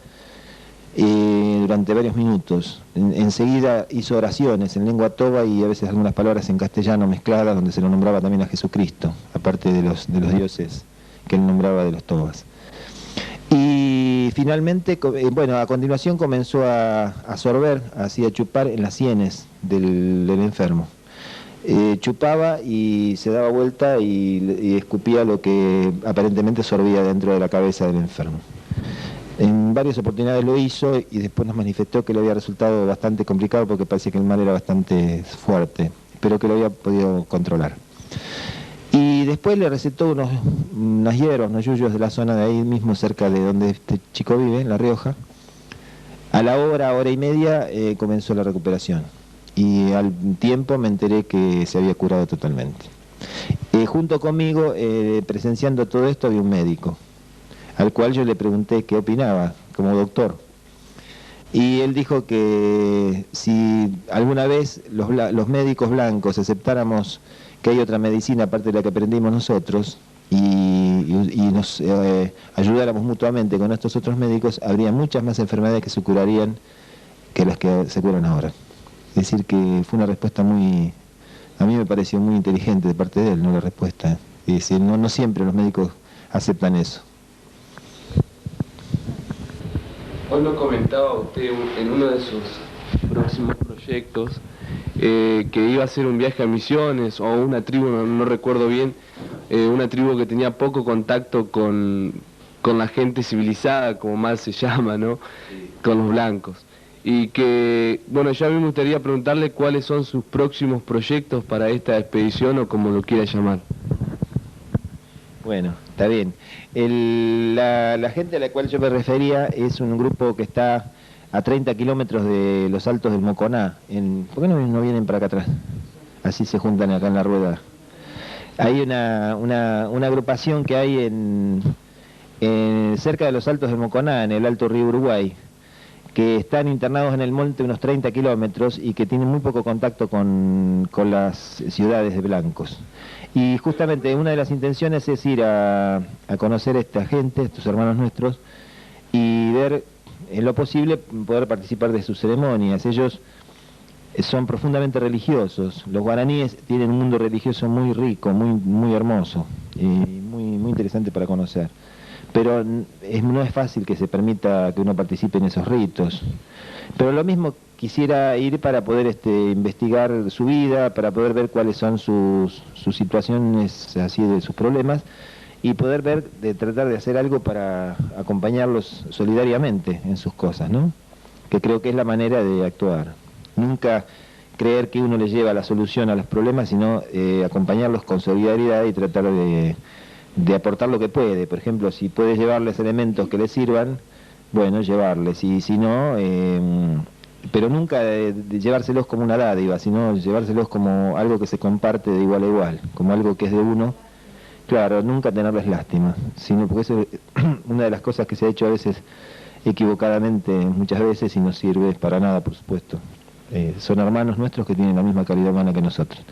durante varios minutos. Enseguida hizo oraciones en lengua toba y a veces algunas palabras en castellano mezcladas, donde se lo nombraba también a Jesucristo, aparte de los dioses que él nombraba de los tobas. Y finalmente, bueno, a continuación comenzó a sorber, así a chupar en las sienes del enfermo. Chupaba y se daba vuelta y escupía lo que aparentemente sorbía dentro de la cabeza del enfermo. En varias oportunidades lo hizo y después nos manifestó que le había resultado bastante complicado porque parecía que el mal era bastante fuerte, pero que lo había podido controlar. Y después le recetó unas hierbas, unos yuyos de la zona de ahí mismo, cerca de donde este chico vive, en La Rioja. A la hora y media comenzó la recuperación y al tiempo me enteré que se había curado totalmente. Junto conmigo, presenciando todo esto, había un médico, al cual yo le pregunté qué opinaba como doctor. Y él dijo que si alguna vez los médicos blancos aceptáramos que hay otra medicina aparte de la que aprendimos nosotros y nos ayudáramos mutuamente con estos otros médicos, habría muchas más enfermedades que se curarían que las que se curan ahora. Es decir, que fue una respuesta muy... A mí me pareció muy inteligente de parte de él, ¿no? La respuesta. Es decir, no siempre los médicos aceptan eso. Hoy nos comentaba usted en uno de sus próximos proyectos que iba a hacer un viaje a Misiones o a una tribu, no recuerdo bien, una tribu que tenía poco contacto con la gente civilizada, como mal se llama, ¿no? Con los blancos. Y que, bueno, ya a mí me gustaría preguntarle cuáles son sus próximos proyectos para esta expedición o como lo quiera llamar. Bueno, está bien. La gente a la cual yo me refería es un grupo que está a 30 kilómetros de los Altos del Moconá. ¿Por qué no vienen para acá atrás? Así se juntan acá en la rueda. Hay una agrupación que hay cerca de los Altos del Moconá, en el Alto Río Uruguay, que están internados en el monte unos 30 kilómetros y que tienen muy poco contacto con las ciudades de blancos. Y justamente una de las intenciones es ir a conocer a esta gente, estos hermanos nuestros, y ver en lo posible poder participar de sus ceremonias. Ellos son profundamente religiosos. Los guaraníes tienen un mundo religioso muy rico, muy hermoso y muy interesante para conocer. Pero no es fácil que se permita que uno participe en esos ritos. Pero lo mismo quisiera ir para poder investigar su vida, para poder ver cuáles son sus situaciones, así de sus problemas, y poder tratar de hacer algo para acompañarlos solidariamente en sus cosas, ¿no? Que creo que es la manera de actuar. Nunca creer que uno les lleva la solución a los problemas, sino acompañarlos con solidaridad y tratar de aportar lo que puede. Por ejemplo, si puedes llevarles elementos que les sirvan, bueno, llevarles, y si no, pero nunca de llevárselos como una dádiva, sino llevárselos como algo que se comparte de igual a igual, como algo que es de uno. Claro, nunca tenerles lástima, sino porque eso es una de las cosas que se ha hecho a veces equivocadamente, muchas veces, y no sirve para nada, por supuesto. Son hermanos nuestros que tienen la misma calidad humana que nosotros.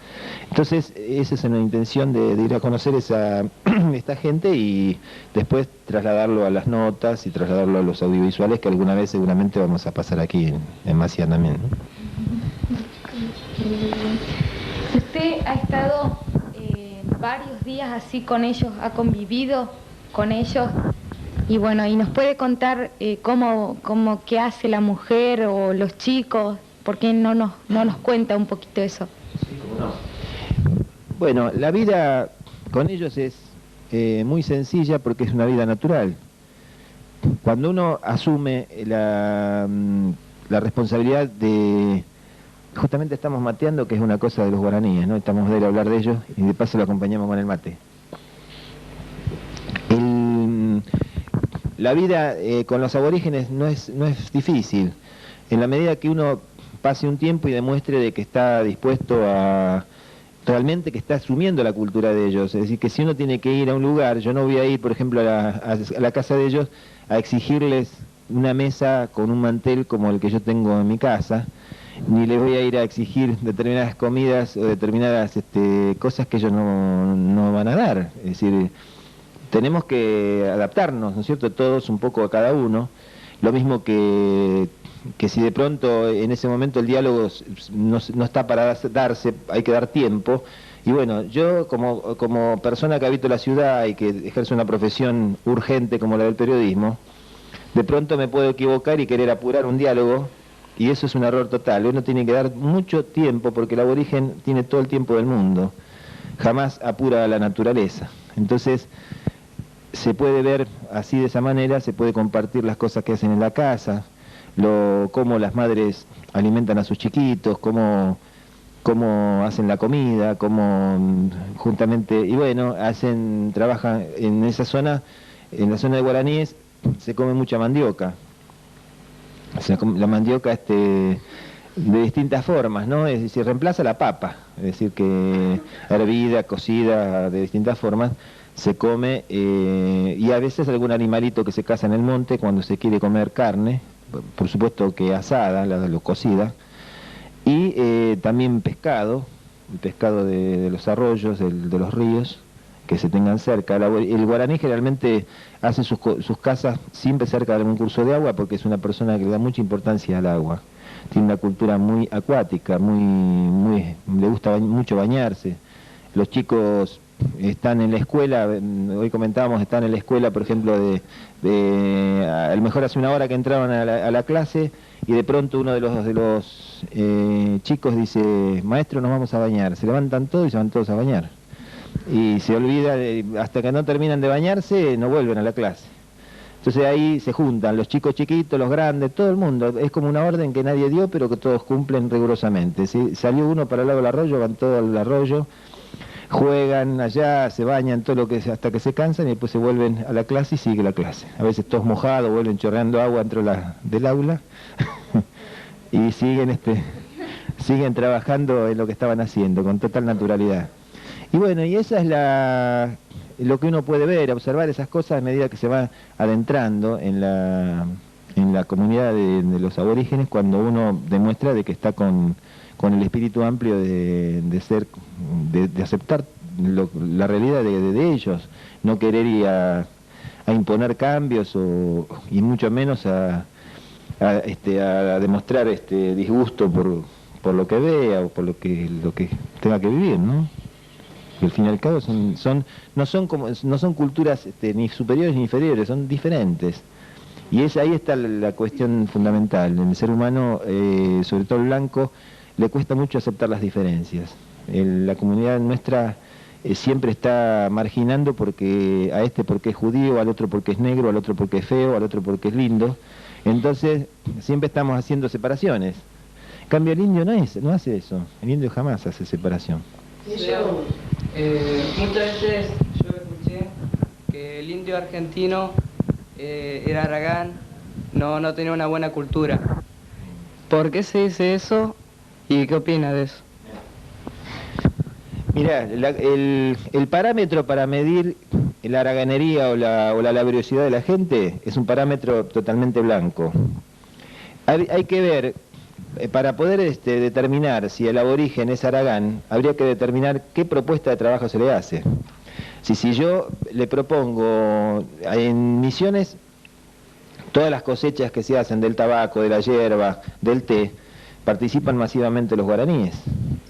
Entonces, esa es una intención de ir a conocer esta gente y después trasladarlo a las notas y trasladarlo a los audiovisuales que alguna vez seguramente vamos a pasar aquí en Maciá también, ¿no? Usted ha estado varios días así con ellos, ha convivido con ellos y bueno, y nos puede contar cómo qué hace la mujer o los chicos. ¿Por qué no nos cuenta un poquito eso? Sí, cómo no. Bueno, la vida con ellos es muy sencilla porque es una vida natural. Cuando uno asume la responsabilidad de... Justamente estamos mateando, que es una cosa de los guaraníes, ¿no? Estamos de hablar de ellos y de paso lo acompañamos con el mate. La vida con los aborígenes no es difícil. En la medida que uno pase un tiempo y demuestre de que está dispuesto a... realmente que está asumiendo la cultura de ellos. Es decir, que si uno tiene que ir a un lugar, yo no voy a ir, por ejemplo, a la casa de ellos a exigirles una mesa con un mantel como el que yo tengo en mi casa, ni les voy a ir a exigir determinadas comidas o determinadas cosas que ellos no van a dar. Es decir, tenemos que adaptarnos, ¿no es cierto?, todos un poco a cada uno. Lo mismo que si de pronto en ese momento el diálogo no está para darse, hay que dar tiempo. Y bueno, yo como persona que habito la ciudad y que ejerce una profesión urgente como la del periodismo, de pronto me puedo equivocar y querer apurar un diálogo, y eso es un error total. Uno tiene que dar mucho tiempo porque el aborigen tiene todo el tiempo del mundo, jamás apura a la naturaleza. Entonces, se puede ver así, de esa manera, se puede compartir las cosas que hacen en la casa, cómo las madres alimentan a sus chiquitos, cómo hacen la comida, cómo juntamente, y bueno, trabajan en esa zona, en la zona de guaraníes, se come mucha mandioca. O sea, la mandioca de distintas formas, ¿no? Es decir, reemplaza la papa, es decir, que hervida, cocida, de distintas formas, se come, y a veces algún animalito que se caza en el monte cuando se quiere comer carne, por supuesto que asada, lo cocida, y también pescado, el pescado de los arroyos, de los ríos, que se tengan cerca. El guaraní generalmente hace sus casas siempre cerca de algún curso de agua porque es una persona que le da mucha importancia al agua. Tiene una cultura muy acuática, le gusta mucho bañarse. Los chicos están en la escuela, hoy comentábamos, están en la escuela, por ejemplo, a lo mejor hace una hora que entraban a la clase y de pronto uno de los chicos dice, maestro, nos vamos a bañar. Se levantan todos y se van todos a bañar. Y se olvida, hasta que no terminan de bañarse, no vuelven a la clase. Entonces ahí se juntan los chicos chiquitos, los grandes, todo el mundo. Es como una orden que nadie dio, pero que todos cumplen rigurosamente. Si salió uno para el lado del arroyo, van todos al arroyo, juegan allá, se bañan, todo lo que hasta que se cansan y después se vuelven a la clase y sigue la clase. A veces todos mojados, vuelven chorreando agua dentro del aula y siguen trabajando en lo que estaban haciendo con total naturalidad. Y bueno, y esa es lo que uno puede ver, observar esas cosas a medida que se va adentrando en la comunidad de los aborígenes, cuando uno demuestra de que está con el espíritu amplio de aceptar la realidad de ellos, no querer ir a imponer cambios y mucho menos a demostrar disgusto por lo que vea o por lo que tenga que vivir, ¿no? Que al fin y al cabo no son culturas ni superiores ni inferiores, son diferentes. Y ahí está la cuestión fundamental. En el ser humano, sobre todo el blanco, le cuesta mucho aceptar las diferencias. La comunidad nuestra siempre está marginando porque es judío, al otro porque es negro, al otro porque es feo, al otro porque es lindo. Entonces siempre estamos haciendo separaciones. En cambio el indio no hace eso. El indio jamás hace separación. Muchas veces yo escuché que el indio argentino era haragán, no tenía una buena cultura. ¿Por qué se dice eso y qué opina de eso? Mirá, el parámetro para medir la haraganería o la laboriosidad de la gente es un parámetro totalmente blanco. Hay que ver, para poder determinar si el aborigen es haragán, habría que determinar qué propuesta de trabajo se le hace. Si yo le propongo en Misiones todas las cosechas que se hacen del tabaco, de la hierba, del té, participan masivamente los guaraníes.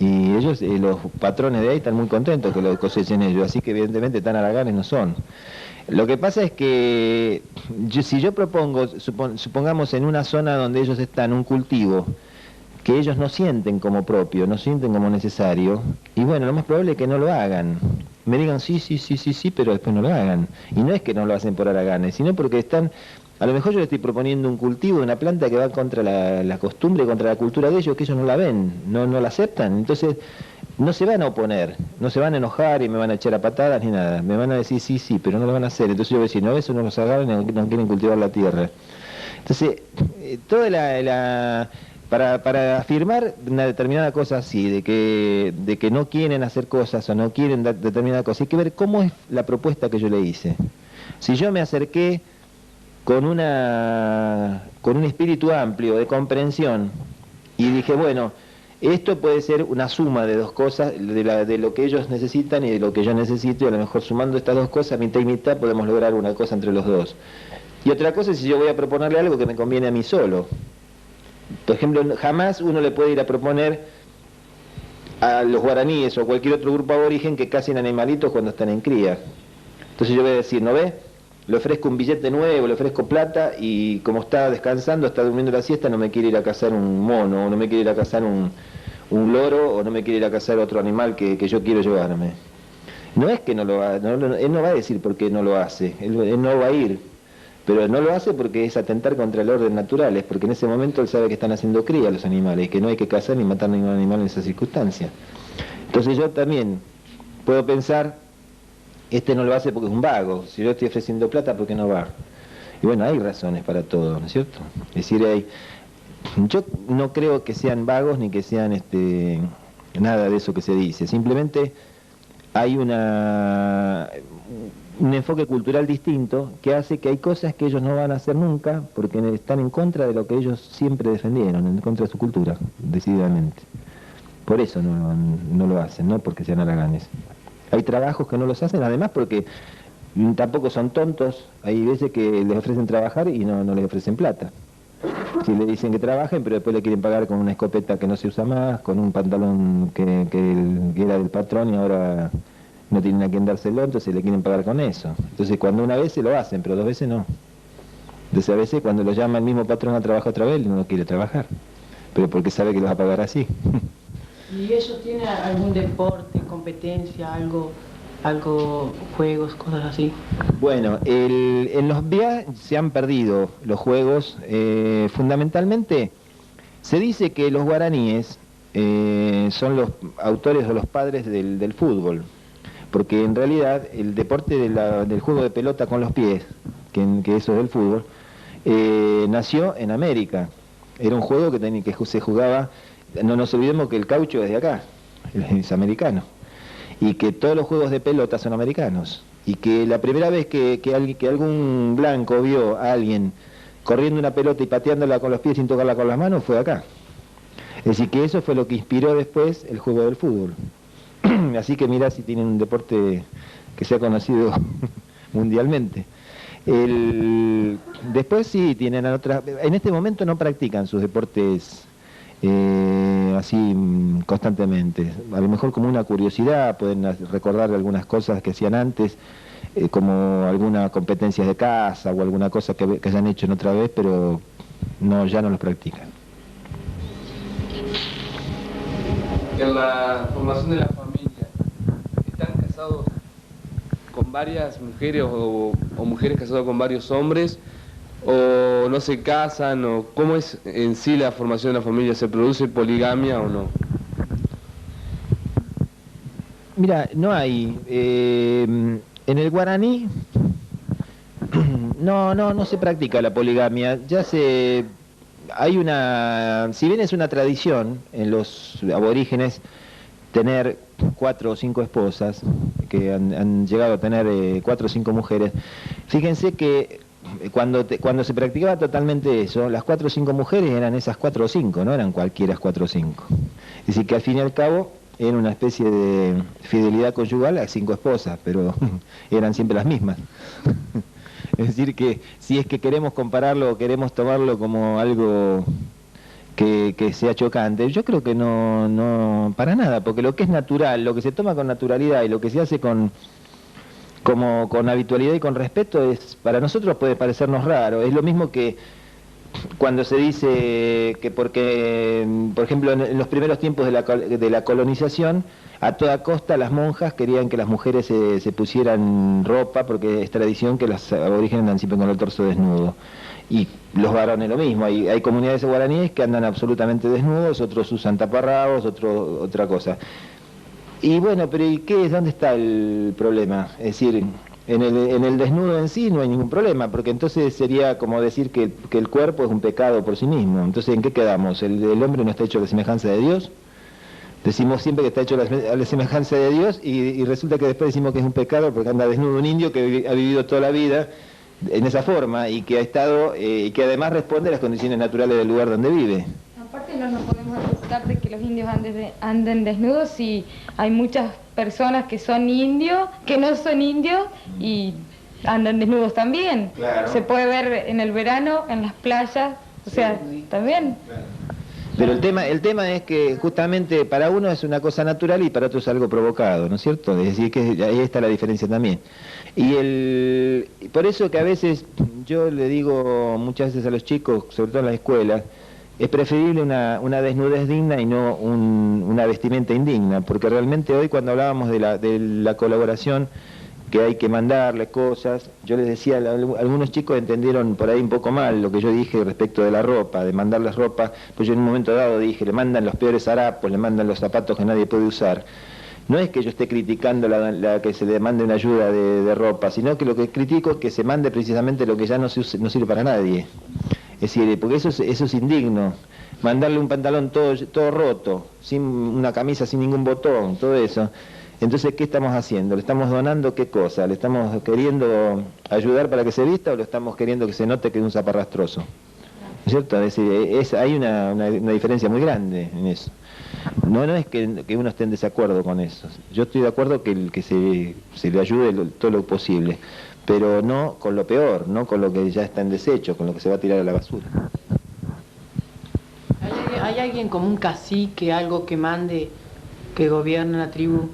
Y ellos, los patrones de ahí, están muy contentos que lo cosechen ellos, así que evidentemente tan haraganes no son. Lo que pasa es que si yo propongo, supongamos en una zona donde ellos están, un cultivo que ellos no sienten como propio, no sienten como necesario, y bueno, lo más probable es que no lo hagan. Me digan sí, pero después no lo hagan. Y no es que no lo hacen por haraganes, sino porque a lo mejor yo le estoy proponiendo un cultivo de una planta que va contra la costumbre, contra la cultura de ellos, que ellos no la ven, no la aceptan. Entonces no se van a oponer, no se van a enojar y me van a echar a patadas ni nada. Me van a decir sí, pero no lo van a hacer. Entonces yo voy a decir, no, eso no los agarran, no quieren cultivar la tierra. Entonces, para afirmar una determinada cosa así, de que no quieren hacer cosas o no quieren dar determinada cosa, hay que ver cómo es la propuesta que yo le hice. Si yo me acerqué con un espíritu amplio de comprensión y dije, bueno, esto puede ser una suma de dos cosas, de lo que ellos necesitan y de lo que yo necesito, y a lo mejor sumando estas dos cosas, mitad y mitad, podemos lograr una cosa entre los dos. Y otra cosa es si yo voy a proponerle algo que me conviene a mí solo. Por ejemplo, jamás uno le puede ir a proponer a los guaraníes o cualquier otro grupo aborigen que casen animalitos cuando están en cría. Entonces yo voy a decir, ¿no ves? Le ofrezco un billete nuevo, le ofrezco plata y como está descansando, está durmiendo la siesta, no me quiere ir a cazar un mono, o no me quiere ir a cazar un loro, o no me quiere ir a cazar otro animal que yo quiero llevarme. No es que no lo haga, él no va a decir por qué no lo hace, él no va a ir, pero no lo hace porque es atentar contra el orden natural, es porque en ese momento él sabe que están haciendo cría los animales y que no hay que cazar ni matar ningún animal en esas circunstancias. Entonces yo también puedo pensar, este no lo hace porque es un vago, si yo estoy ofreciendo plata, ¿por qué no va? Y bueno, hay razones para todo, ¿no es cierto? Es decir, yo no creo que sean vagos ni que sean nada de eso que se dice, simplemente hay un enfoque cultural distinto que hace que hay cosas que ellos no van a hacer nunca porque están en contra de lo que ellos siempre defendieron, en contra de su cultura, decididamente. Por eso no lo hacen, no porque sean haraganes. Hay trabajos que no los hacen, además porque tampoco son tontos, hay veces que les ofrecen trabajar y no les ofrecen plata. Si le dicen que trabajen, pero después le quieren pagar con una escopeta que no se usa más, con un pantalón que era del patrón y ahora no tienen a quién dárselo, entonces le quieren pagar con eso. Entonces cuando una vez se lo hacen, pero 2 veces no. Entonces a veces cuando lo llama el mismo patrón a trabajar otra vez, no quiere trabajar, pero porque sabe que lo va a pagar así. ¿Y ellos tienen algún deporte, competencia, algo, juegos, cosas así? Bueno, en los BIA se han perdido los juegos, fundamentalmente se dice que los guaraníes son los autores o los padres del fútbol, porque en realidad el deporte del juego de pelota con los pies, que eso es el fútbol, nació en América, era un juego que se jugaba, no nos olvidemos que el caucho es de acá, es americano, y que todos los juegos de pelota son americanos, y que la primera vez que algún blanco vio a alguien corriendo una pelota y pateándola con los pies sin tocarla con las manos fue acá. Es decir, que eso fue lo que inspiró después el juego del fútbol. Así que mirá si tienen un deporte que sea conocido mundialmente. Después sí tienen otras, en este momento no practican sus deportes así constantemente, a lo mejor como una curiosidad, pueden recordar algunas cosas que hacían antes, como algunas competencias de caza o alguna cosa que hayan hecho en otra vez, pero ya no los practican. En la formación de la familia, ¿están casados con varias mujeres o mujeres casadas con varios hombres? ¿O no se casan? ¿O cómo es en sí la formación de la familia? ¿Se produce poligamia o no? Mira, no hay. En el guaraní no se practica la poligamia. Si bien es una tradición en los aborígenes tener 4 o 5 esposas, que han llegado a tener 4 o 5 mujeres, fíjense que cuando se practicaba totalmente eso, las 4 o 5 mujeres eran esas 4 o 5, no eran cualquiera 4 o 5. Es decir, que al fin y al cabo era una especie de fidelidad conyugal a 5 esposas, pero eran siempre las mismas. Es decir, que si es que queremos compararlo o queremos tomarlo como algo que sea chocante, yo creo que no para nada, porque lo que es natural, lo que se toma con naturalidad y lo que se hace con habitualidad y con respeto, para nosotros puede parecernos raro. Es lo mismo que cuando se dice que porque, por ejemplo, en los primeros tiempos de la colonización, a toda costa las monjas querían que las mujeres se pusieran ropa, porque es tradición que los aborígenes andan siempre con el torso desnudo. Y los varones lo mismo, hay comunidades guaraníes que andan absolutamente desnudos, otros usan taparrabos, otra cosa. Y bueno, pero ¿y qué es? ¿Dónde está el problema? Es decir, en el desnudo en sí no hay ningún problema, porque entonces sería como decir que el cuerpo es un pecado por sí mismo. Entonces, ¿en qué quedamos? ¿El hombre no está hecho a la semejanza de Dios? Decimos siempre que está hecho a la semejanza de Dios y resulta que después decimos que es un pecado porque anda desnudo un indio que ha vivido toda la vida en esa forma y que ha estado, y que además responde a las condiciones naturales del lugar donde vive. Aparte no nos podemos asustar de que los indios anden desnudos y hay muchas personas que son indios, que no son indios y andan desnudos también. Claro. Se puede ver en el verano, en las playas, o sea, también. Claro. Pero el tema es que justamente para uno es una cosa natural y para otro es algo provocado, ¿no es cierto? Es decir, que ahí está la diferencia también. Y por eso que a veces yo le digo muchas veces a los chicos, sobre todo en las escuelas, es preferible una desnudez digna y no una vestimenta indigna, porque realmente hoy cuando hablábamos de la colaboración, que hay que mandarle cosas, yo les decía, algunos chicos entendieron por ahí un poco mal lo que yo dije respecto de la ropa, de mandarles ropa, pues yo en un momento dado dije, le mandan los peores harapos, le mandan los zapatos que nadie puede usar. No es que yo esté criticando la que se le mande una ayuda de ropa, sino que lo que critico es que se mande precisamente lo que ya no sirve para nadie. Es decir, porque eso es indigno. Mandarle un pantalón todo roto, sin una camisa sin ningún botón, todo eso. Entonces, ¿qué estamos haciendo? ¿Le estamos donando qué cosa? ¿Le estamos queriendo ayudar para que se vista o le estamos queriendo que se note que es un zaparrastroso? ¿No es cierto? Es decir, hay una diferencia muy grande en eso. No es que uno esté en desacuerdo con eso. Yo estoy de acuerdo que se le ayude todo lo posible, pero no con lo peor, no con lo que ya está en desecho, con lo que se va a tirar a la basura. ¿Hay alguien como un cacique, algo que mande, que gobierne la tribu?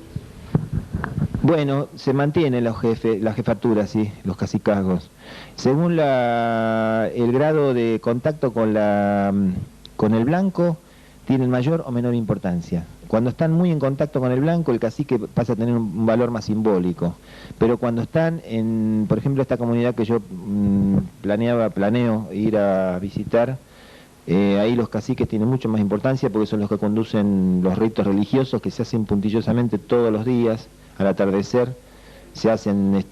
Bueno, se mantienen los jefes, las jefaturas, sí, los cacicazgos. Según el grado de contacto con el blanco, tienen mayor o menor importancia. Cuando están muy en contacto con el blanco, el cacique pasa a tener un valor más simbólico. Pero cuando están en, por ejemplo, esta comunidad que yo planeo ir a visitar, ahí los caciques tienen mucho más importancia porque son los que conducen los ritos religiosos que se hacen puntillosamente todos los días. Al atardecer se hacen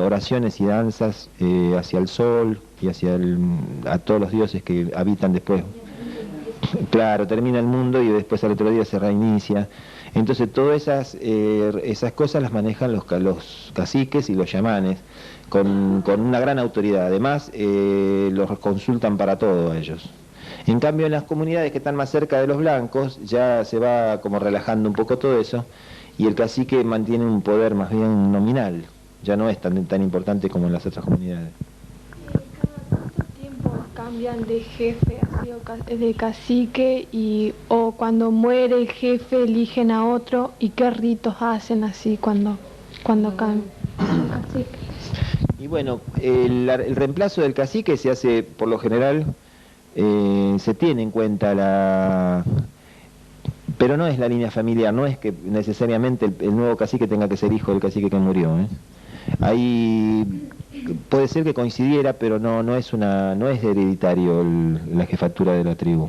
oraciones y danzas hacia el sol y a todos los dioses que habitan después. Claro, termina el mundo y después al otro día se reinicia. Entonces todas esas cosas las manejan los caciques y los chamanes con una gran autoridad. Además los consultan para todo a ellos. En cambio en las comunidades que están más cerca de los blancos ya se va como relajando un poco todo eso. Y el cacique mantiene un poder más bien nominal, ya no es tan importante como en las otras comunidades. ¿Cada cuánto tiempo cambian de jefe, de cacique, o cuando muere el jefe eligen a otro, y qué ritos hacen así cuando cambian el cacique? Y bueno, el reemplazo del cacique se hace, por lo general, se tiene en cuenta pero no es la línea familiar, no es que necesariamente el nuevo cacique tenga que ser hijo del cacique que murió. Ahí puede ser que coincidiera, pero no es hereditario la jefatura de la tribu,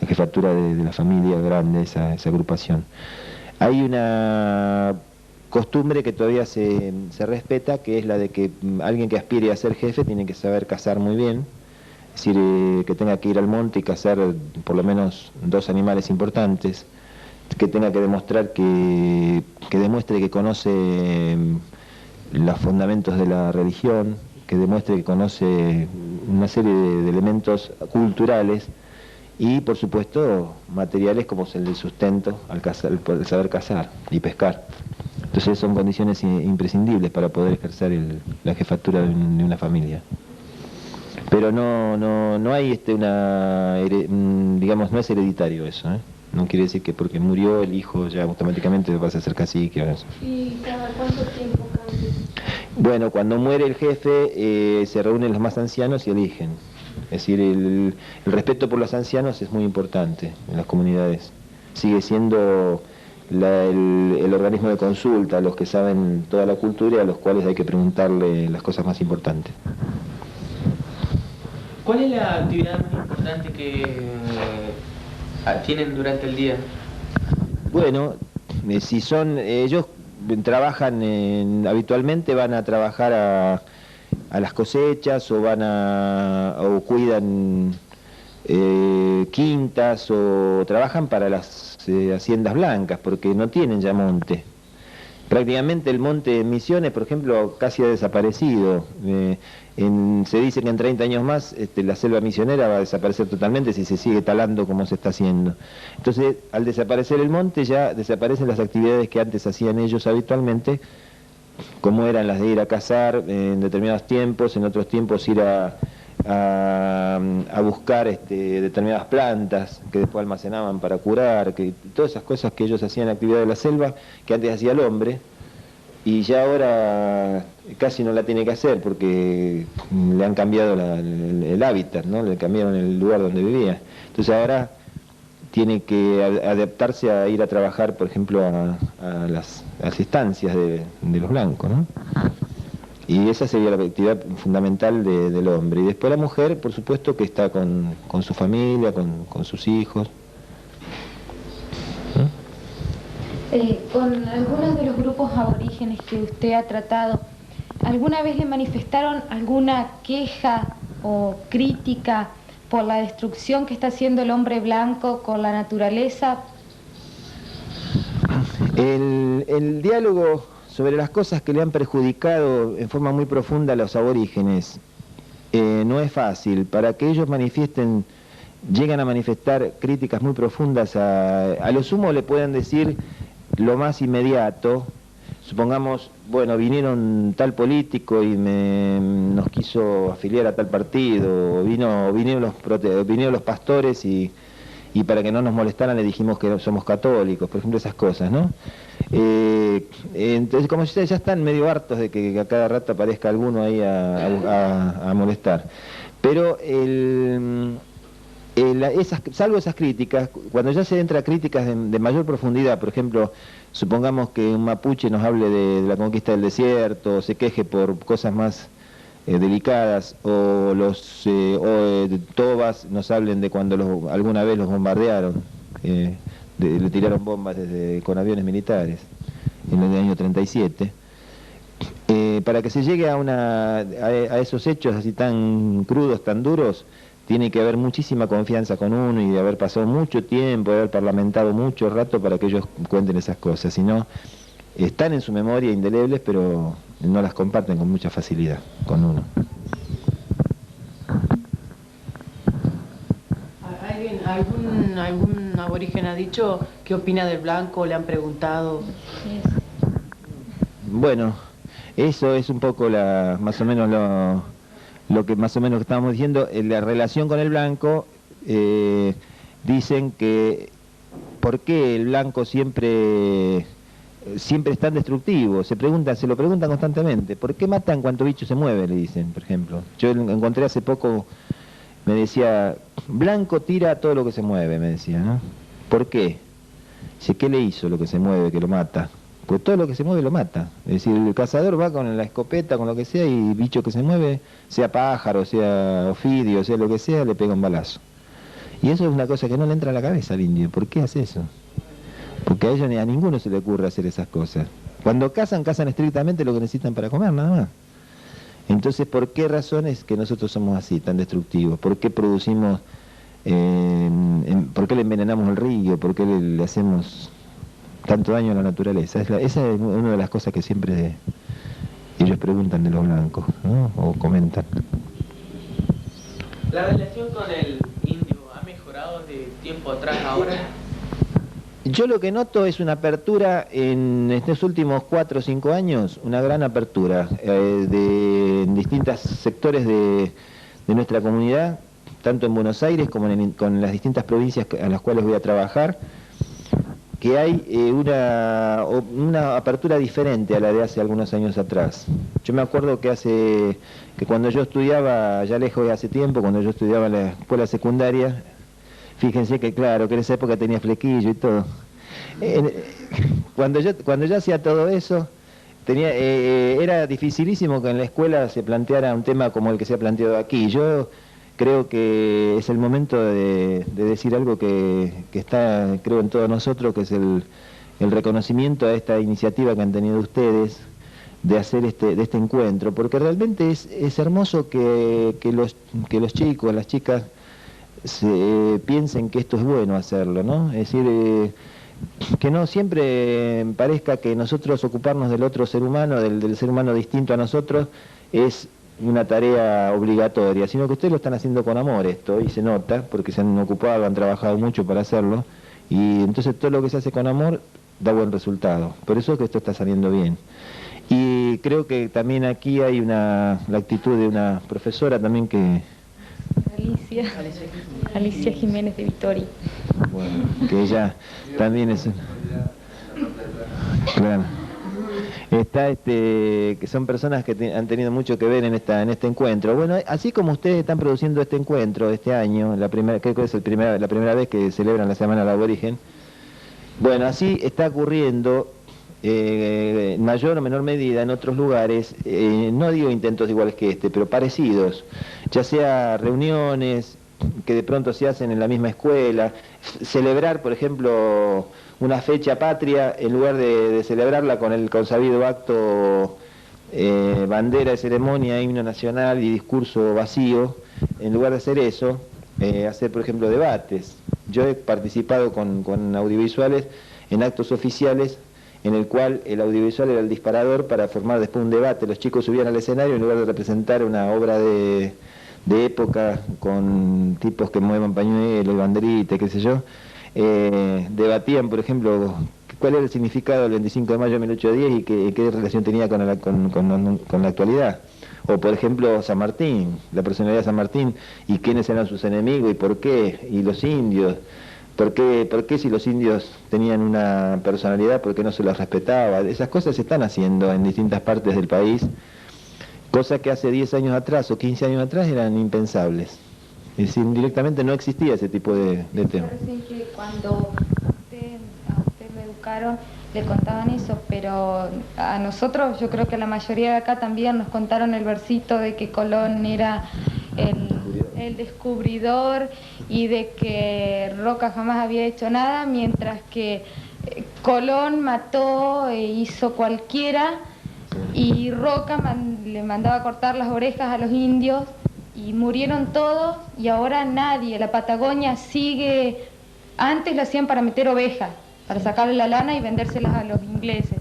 la jefatura de la familia grande, esa agrupación. Hay una costumbre que todavía se respeta, que es la de que alguien que aspire a ser jefe tiene que saber cazar muy bien. Es decir, que tenga que ir al monte y cazar por lo menos 2 animales importantes, que tenga que demostrar que demuestre que conoce los fundamentos de la religión, que demuestre que conoce una serie de elementos culturales y, por supuesto, materiales como el del sustento, el saber cazar y pescar. Entonces son condiciones imprescindibles para poder ejercer la jefatura de una familia. Pero no hay digamos, no es hereditario eso, No quiere decir que porque murió el hijo ya automáticamente vas a ser cacique. ¿Y cada cuánto tiempo cambia? Bueno, cuando muere el jefe se reúnen los más ancianos y eligen. Es decir, el respeto por los ancianos es muy importante en las comunidades. Sigue siendo el organismo de consulta, a los que saben toda la cultura y a los cuales hay que preguntarle las cosas más importantes. ¿Cuál es la actividad más importante que tienen durante el día? Bueno, si ellos trabajan habitualmente van a trabajar a las cosechas o cuidan quintas o trabajan para las haciendas blancas porque no tienen ya monte. Prácticamente el monte en Misiones, por ejemplo, casi ha desaparecido. Se dice que en 30 años más la selva misionera va a desaparecer totalmente si se sigue talando como se está haciendo. Entonces, al desaparecer el monte ya desaparecen las actividades que antes hacían ellos habitualmente, como eran las de ir a cazar en determinados tiempos, en otros tiempos ir a buscar determinadas plantas que después almacenaban para curar, todas esas cosas que ellos hacían en la actividad de la selva, que antes hacía el hombre, y ya ahora casi no la tiene que hacer porque le han cambiado el hábitat, ¿no? Le cambiaron el lugar donde vivía. Entonces ahora tiene que adaptarse a ir a trabajar, por ejemplo, a las estancias de los blancos, ¿no? Y esa sería la actividad fundamental del hombre. Y después la mujer, por supuesto, que está con su familia, con sus hijos. Con algunos de los grupos aborígenes que usted ha tratado, ¿alguna vez le manifestaron alguna queja o crítica por la destrucción que está haciendo el hombre blanco con la naturaleza? El diálogo sobre las cosas que le han perjudicado en forma muy profunda a los aborígenes no es fácil. Para que ellos llegan a manifestar críticas muy profundas, a lo sumo le pueden decir lo más inmediato. Supongamos, bueno, vinieron tal político y nos quiso afiliar a tal partido, o vinieron los pastores y para que no nos molestaran le dijimos que somos católicos, por ejemplo, esas cosas, ¿no? Entonces, como ustedes ya están medio hartos de que a cada rato aparezca alguno ahí a molestar. Pero salvo esas críticas, cuando ya se entra a críticas de mayor profundidad, por ejemplo, supongamos que un mapuche nos hable de la conquista del desierto, o se queje por cosas más delicadas, o los tobas nos hablen de cuando alguna vez los bombardearon, le tiraron bombas con aviones militares en el año 37. Para que se llegue a esos hechos así tan crudos, tan duros, tiene que haber muchísima confianza con uno y de haber pasado mucho tiempo, de haber parlamentado mucho rato para que ellos cuenten esas cosas. Si no, están en su memoria indelebles, pero no las comparten con mucha facilidad con uno. ¿Algún aborigen ha dicho qué opina del blanco? ¿Le han preguntado? Bueno, eso es un poco más o menos lo que más o menos estábamos diciendo. En la relación con el blanco, dicen que ¿por qué el blanco siempre es tan destructivo? Se lo preguntan constantemente. ¿Por qué matan cuanto bicho se mueve? Le dicen, por ejemplo. Yo encontré hace poco, me decía, blanco tira todo lo que se mueve, me decía, ¿no? ¿Por qué? Dice, ¿qué le hizo lo que se mueve, que lo mata? Pues todo lo que se mueve lo mata. Es decir, el cazador va con la escopeta, con lo que sea, y bicho que se mueve, sea pájaro, sea ofidio, sea lo que sea, le pega un balazo. Y eso es una cosa que no le entra a la cabeza al indio. ¿Por qué hace eso? Porque a ellos ni a ninguno se le ocurre hacer esas cosas. Cuando cazan estrictamente lo que necesitan para comer, nada más. Entonces, ¿por qué razones que nosotros somos así, tan destructivos? ¿Por qué producimos, por qué le envenenamos el río? ¿Por qué le hacemos tanto daño a la naturaleza? Esa es una de las cosas que siempre ellos preguntan de los blancos, ¿no? O comentan. ¿La relación con el indio ha mejorado de tiempo atrás a ahora? Yo lo que noto es una apertura en estos últimos 4 o 5 años, una gran apertura en distintos sectores de nuestra comunidad, tanto en Buenos Aires como con las distintas provincias a las cuales voy a trabajar, que hay una apertura diferente a la de hace algunos años atrás. Yo me acuerdo que cuando yo estudiaba, ya lejos de hace tiempo, cuando yo estudiaba en la escuela secundaria, fíjense que claro, que en esa época tenía flequillo y todo. Cuando yo hacía todo eso, era dificilísimo que en la escuela se planteara un tema como el que se ha planteado aquí. Yo creo que es el momento de decir algo que está, creo, en todos nosotros, que es el reconocimiento a esta iniciativa que han tenido ustedes de hacer de este encuentro, porque realmente es hermoso que los chicos, las chicas, piensen que esto es bueno hacerlo, ¿no? Es decir, que no siempre parezca que nosotros ocuparnos del otro ser humano, del ser humano distinto a nosotros, es una tarea obligatoria, sino que ustedes lo están haciendo con amor esto, y se nota, porque se han ocupado, han trabajado mucho para hacerlo, y entonces todo lo que se hace con amor da buen resultado. Por eso es que esto está saliendo bien. Y creo que también aquí hay la actitud de una profesora también que... Alicia Jiménez de Vittori. Bueno, que ella también es... Claro. Está que son personas que han tenido mucho que ver en este encuentro. Bueno, así como ustedes están produciendo este encuentro este año, creo que es la primera vez que celebran la Semana del Aborigen, bueno, así está ocurriendo en mayor o menor medida en otros lugares, no digo intentos iguales que este, pero parecidos, ya sea reuniones que de pronto se hacen en la misma escuela, celebrar, por ejemplo, una fecha patria, en lugar de celebrarla con el consabido acto bandera de ceremonia, himno nacional y discurso vacío, en lugar de hacer eso, hacer, por ejemplo, debates. Yo he participado con audiovisuales en actos oficiales en el cual el audiovisual era el disparador para formar después un debate. Los chicos subían al escenario en lugar de representar una obra de época con tipos que muevan pañuelos, banderita, qué sé yo, debatían, por ejemplo, cuál era el significado del 25 de mayo de 1810 y qué relación tenía con la actualidad. O, por ejemplo, San Martín, la personalidad de San Martín, y quiénes eran sus enemigos y por qué, y los indios. ¿Por qué si los indios tenían una personalidad, por qué no se los respetaba? Esas cosas se están haciendo en distintas partes del país, cosas que hace 10 años atrás o 15 años atrás eran impensables. Es decir, directamente no existía ese tipo de tema. Parece que cuando a usted lo educaron, le contaban eso, pero a nosotros, yo creo que la mayoría de acá también nos contaron el versito de que Colón era el descubridor y de que Roca jamás había hecho nada, mientras que Colón mató e hizo cualquiera y Roca le mandaba cortar las orejas a los indios y murieron todos y ahora nadie. La Patagonia sigue, antes lo hacían para meter ovejas, para sacarle la lana y vendérselas a los ingleses.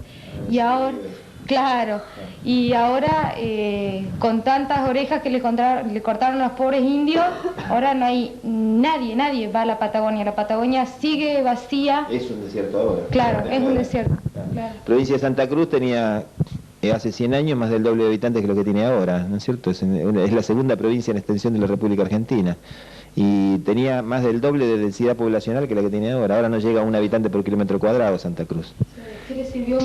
Y ahora, claro, y ahora con tantas orejas que le cortaron a los pobres indios, ahora no hay nadie va a la Patagonia. La Patagonia sigue vacía. Es un desierto ahora. Claro, es un desierto. Claro. Provincia de Santa Cruz tenía hace 100 años más del doble de habitantes que lo que tiene ahora, ¿no es cierto? Es la segunda provincia en extensión de la República Argentina. Y tenía más del doble de densidad poblacional que la que tiene ahora. Ahora no llega a un habitante por kilómetro cuadrado Santa Cruz. ¿Qué recibió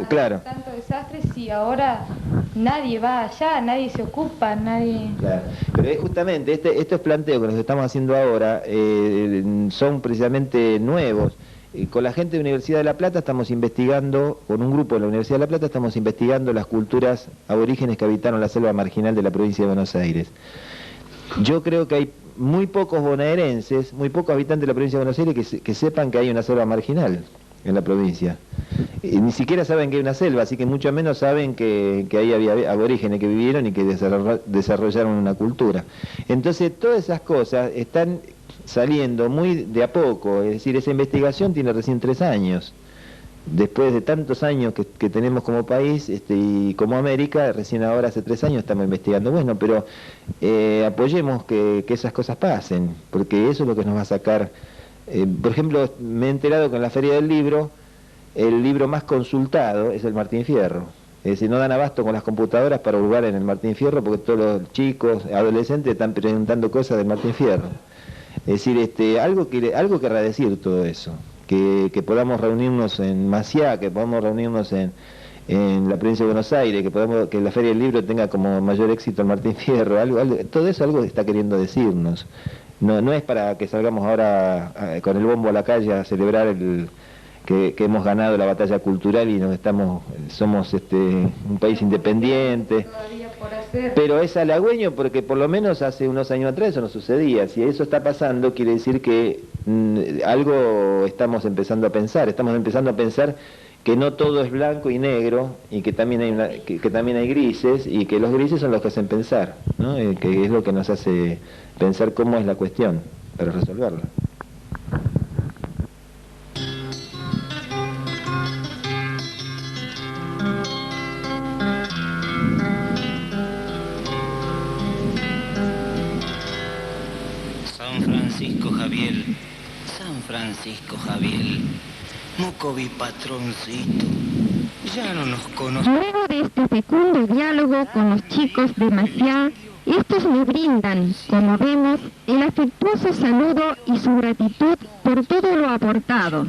claro. tanto desastre si ahora nadie va allá, nadie se ocupa, nadie... Claro. Pero es justamente estos planteos que nos estamos haciendo ahora son precisamente nuevos. Con la gente de la Universidad de La Plata estamos investigando, con un grupo de la Universidad de La Plata estamos investigando las culturas aborígenes que habitaron la selva marginal de la provincia de Buenos Aires. Yo creo que hay muy pocos bonaerenses, muy pocos habitantes de la provincia de Buenos Aires que sepan que hay una selva marginal en la provincia. Ni siquiera saben que hay una selva, así que mucho menos saben que ahí había aborígenes que vivieron y que desarrollaron una cultura. Entonces todas esas cosas están saliendo muy de a poco, es decir, esa investigación tiene recién 3 años. Después de tantos años que tenemos como país y como América, recién ahora hace 3 años estamos investigando. Bueno, pero apoyemos que esas cosas pasen, porque eso es lo que nos va a sacar. Por ejemplo, me he enterado que en la Feria del Libro, el libro más consultado es el Martín Fierro. Es decir, no dan abasto con las computadoras para hurgar en el Martín Fierro, porque todos los chicos, adolescentes están preguntando cosas del Martín Fierro. Es decir, algo querrá decir todo eso. Que podamos reunirnos en Maciá, que podamos reunirnos en la provincia de Buenos Aires, que la Feria del Libro tenga como mayor éxito el Martín Fierro, todo eso algo está queriendo decirnos. No es para que salgamos ahora con el bombo a la calle a celebrar que hemos ganado la batalla cultural y somos un país independiente. Pero es halagüeño porque por lo menos hace unos años atrás eso no sucedía. Si eso está pasando, quiere decir que algo estamos empezando a pensar que no todo es blanco y negro y que también hay grises y que los grises son los que hacen pensar, ¿no? Que es lo que nos hace pensar cómo es la cuestión para resolverla. San Francisco Javier, Mocovi patroncito, ya no nos conoce. Luego de este fecundo diálogo con los chicos de Maciá, estos me brindan, como vemos, el afectuoso saludo y su gratitud por todo lo aportado.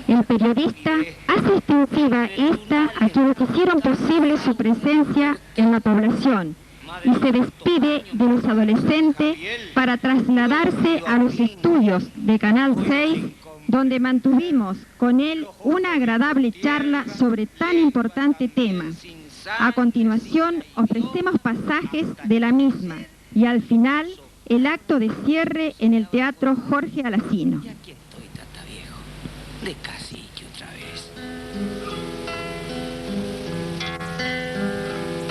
El periodista hace extensiva esta a quienes hicieron posible su presencia en la población y se despide de los adolescentes para trasladarse a los estudios de Canal 6, donde mantuvimos con él una agradable charla sobre tan importante tema. A continuación ofrecemos pasajes de la misma y al final el acto de cierre en el Teatro Jorge Alacino. Y aquí estoy, tata viejo, de cacique otra vez.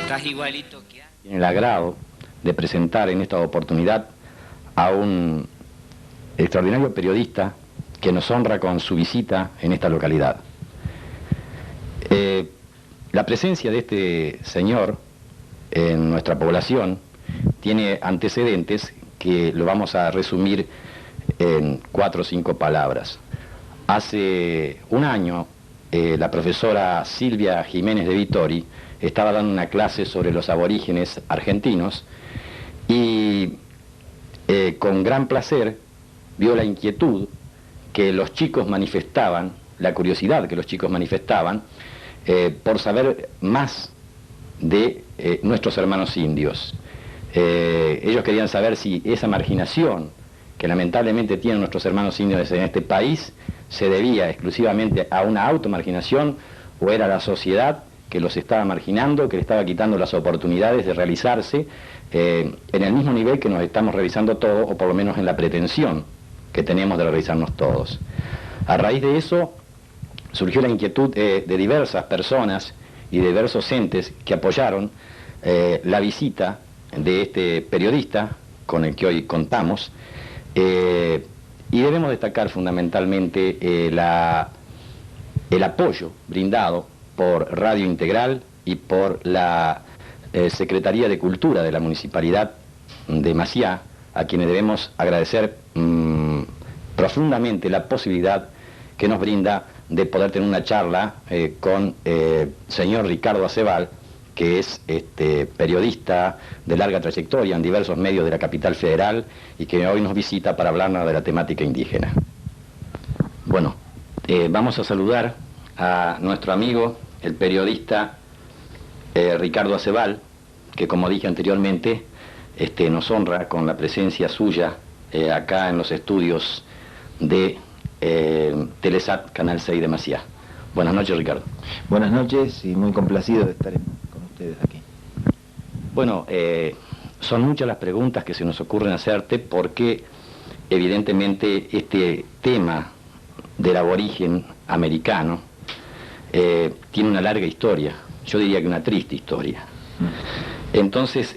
Estás igualito que antes. Tiene el agrado de presentar en esta oportunidad a un extraordinario periodista que nos honra con su visita en esta localidad. La presencia de este señor en nuestra población tiene antecedentes que lo vamos a resumir en 4 o 5 palabras. Hace un año, la profesora Silvia Jiménez de Vittori estaba dando una clase sobre los aborígenes argentinos y con gran placer vio la inquietud que los chicos manifestaban, la curiosidad que los chicos manifestaban por saber más de nuestros hermanos indios. Ellos querían saber si esa marginación que lamentablemente tienen nuestros hermanos indios en este país se debía exclusivamente a una automarginación o era la sociedad que los estaba marginando, que le estaba quitando las oportunidades de realizarse en el mismo nivel que nos estamos realizando todos, o por lo menos en la pretensión que tenemos de realizarnos todos. A raíz de eso surgió la inquietud de diversas personas y de diversos entes que apoyaron la visita de este periodista con el que hoy contamos, y debemos destacar fundamentalmente el apoyo brindado por Radio Integral y por la Secretaría de Cultura de la Municipalidad de Maciá, a quienes debemos agradecer profundamente la posibilidad que nos brinda de poder tener una charla con señor Ricardo Acebal, que es periodista de larga trayectoria en diversos medios de la capital federal y que hoy nos visita para hablarnos de la temática indígena. Bueno, vamos a saludar a nuestro amigo, el periodista Ricardo Acebal, que como dije anteriormente, nos honra con la presencia suya acá en los estudios de Telesat Canal 6 de Maciá. Buenas noches, Ricardo. Buenas noches y muy complacido de estar con ustedes aquí. Bueno, son muchas las preguntas que se nos ocurren hacerte porque evidentemente este tema del aborigen americano tiene una larga historia, yo diría que una triste historia. Entonces,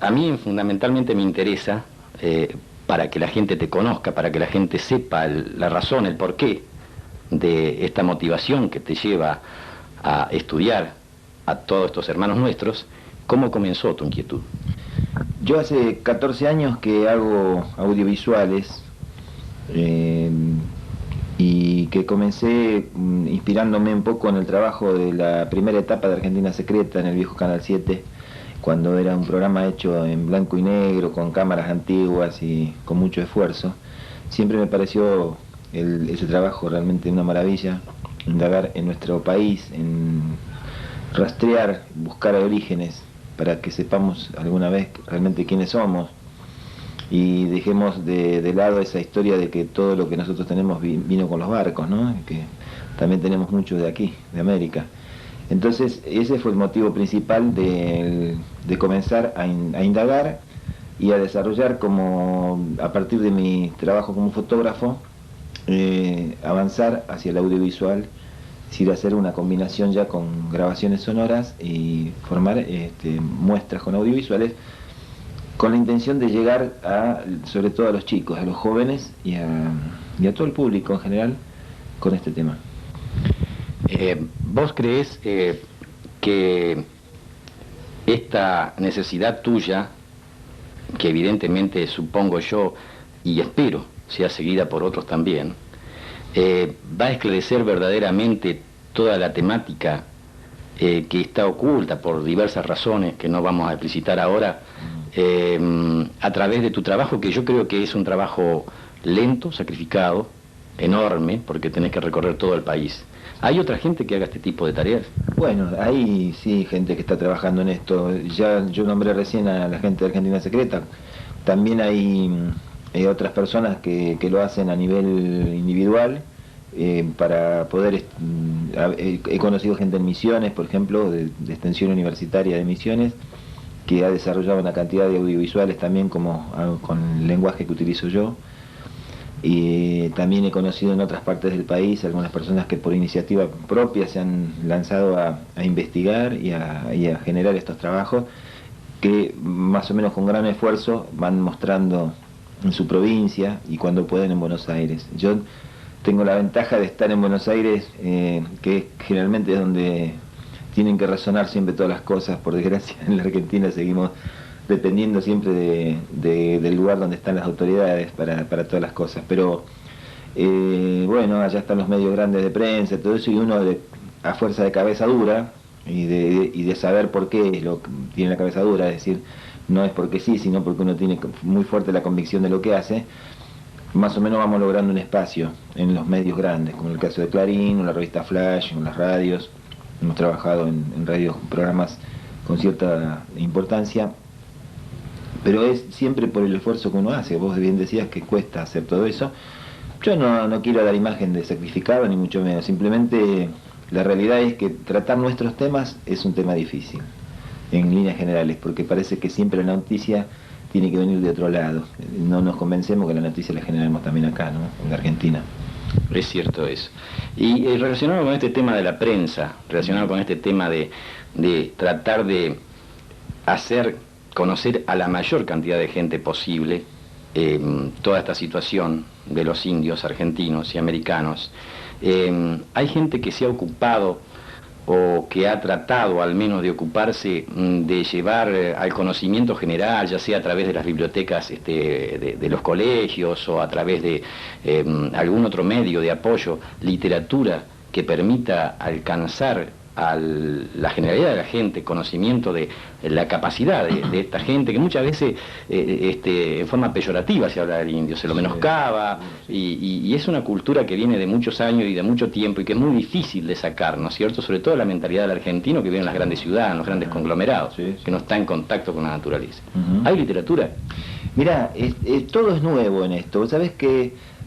a mí fundamentalmente me interesa, para que la gente te conozca, para que la gente sepa la razón, el porqué de esta motivación que te lleva a estudiar a todos estos hermanos nuestros, ¿cómo comenzó tu inquietud? Yo hace 14 años que hago audiovisuales y que comencé inspirándome un poco en el trabajo de la primera etapa de Argentina Secreta en el viejo Canal 7, cuando era un programa hecho en blanco y negro, con cámaras antiguas y con mucho esfuerzo. Siempre me pareció ese trabajo realmente una maravilla, indagar en nuestro país, en rastrear, buscar orígenes, para que sepamos alguna vez realmente quiénes somos y dejemos de lado esa historia de que todo lo que nosotros tenemos vino con los barcos, ¿no? Que también tenemos mucho de aquí, de América. Entonces ese fue el motivo principal de comenzar a indagar y a desarrollar, como a partir de mi trabajo como fotógrafo, avanzar hacia el audiovisual, es decir, hacer una combinación ya con grabaciones sonoras y formar muestras con audiovisuales, con la intención de llegar sobre todo a los chicos, a los jóvenes y a todo el público en general con este tema. ¿Vos creés que esta necesidad tuya, que evidentemente supongo yo y espero sea seguida por otros también, va a esclarecer verdaderamente toda la temática que está oculta por diversas razones que no vamos a explicitar ahora, a través de tu trabajo, que yo creo que es un trabajo lento, sacrificado, enorme porque tenés que recorrer todo el país. ¿Hay otra gente que haga este tipo de tareas? Bueno, hay sí gente que está trabajando en esto. Ya yo nombré recién a la gente de Argentina Secreta. También hay otras personas que lo hacen a nivel individual para poder... he conocido gente en Misiones, por ejemplo, de Extensión Universitaria de Misiones, que ha desarrollado una cantidad de audiovisuales también como con el lenguaje que utilizo yo. Y también he conocido en otras partes del país algunas personas que por iniciativa propia se han lanzado a investigar y a generar estos trabajos que más o menos con gran esfuerzo van mostrando en su provincia y cuando pueden en Buenos Aires. Yo tengo la ventaja de estar en Buenos Aires, que generalmente es donde tienen que resonar siempre todas las cosas. Por desgracia en la Argentina seguimos dependiendo siempre del lugar donde están las autoridades para todas las cosas. Pero bueno, allá están los medios grandes de prensa, todo eso, y uno a fuerza de cabeza dura y de saber por qué es lo que tiene la cabeza dura, es decir, no es porque sí, sino porque uno tiene muy fuerte la convicción de lo que hace, más o menos vamos logrando un espacio en los medios grandes, como el caso de Clarín, o la revista Flash, en las radios. Hemos trabajado en radios, programas con cierta importancia, pero es siempre por el esfuerzo que uno hace. Vos bien decías que cuesta hacer todo eso. Yo no quiero dar imagen de sacrificado, ni mucho menos. Simplemente la realidad es que tratar nuestros temas es un tema difícil, en líneas generales, porque parece que siempre la noticia tiene que venir de otro lado. No nos convencemos que la noticia la generamos también acá, ¿no?, en la Argentina. Es cierto eso. Y relacionado con este tema de la prensa, relacionado con este tema de tratar de hacer conocer a la mayor cantidad de gente posible toda esta situación de los indios argentinos y americanos. Hay gente que se ha ocupado o que ha tratado al menos de ocuparse de llevar al conocimiento general, ya sea a través de las bibliotecas de los colegios o a través de algún otro medio de apoyo, literatura que permita alcanzar a la generalidad de la gente, conocimiento de la capacidad de esta gente, que muchas veces en forma peyorativa se habla del indio, se lo menoscaba, y es una cultura que viene de muchos años y de mucho tiempo y que es muy difícil de sacar, ¿no es cierto? Sobre todo la mentalidad del argentino que vive en las grandes ciudades, en los grandes conglomerados, que no está en contacto con la naturaleza. ¿Hay literatura? Mirá, todo es nuevo en esto. ¿Sabés que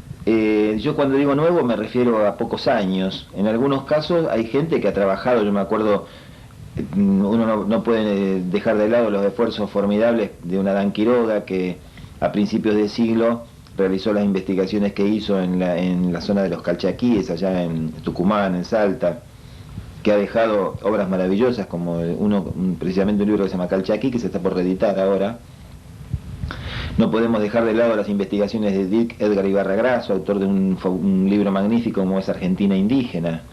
yo cuando digo nuevo me refiero a pocos años? En algunos casos hay gente que ha trabajado, yo me acuerdo, uno no puede dejar de lado los esfuerzos formidables de una Adán Quiroga, que a principios de siglo realizó las investigaciones que hizo en la zona de los Calchaquíes, allá en Tucumán, en Salta, que ha dejado obras maravillosas, como precisamente un libro que se llama Calchaquí, que se está por reeditar ahora. No podemos dejar de lado las investigaciones de Dirk Edgar Ibarra Grasso, autor de un libro magnífico como es Argentina Indígena,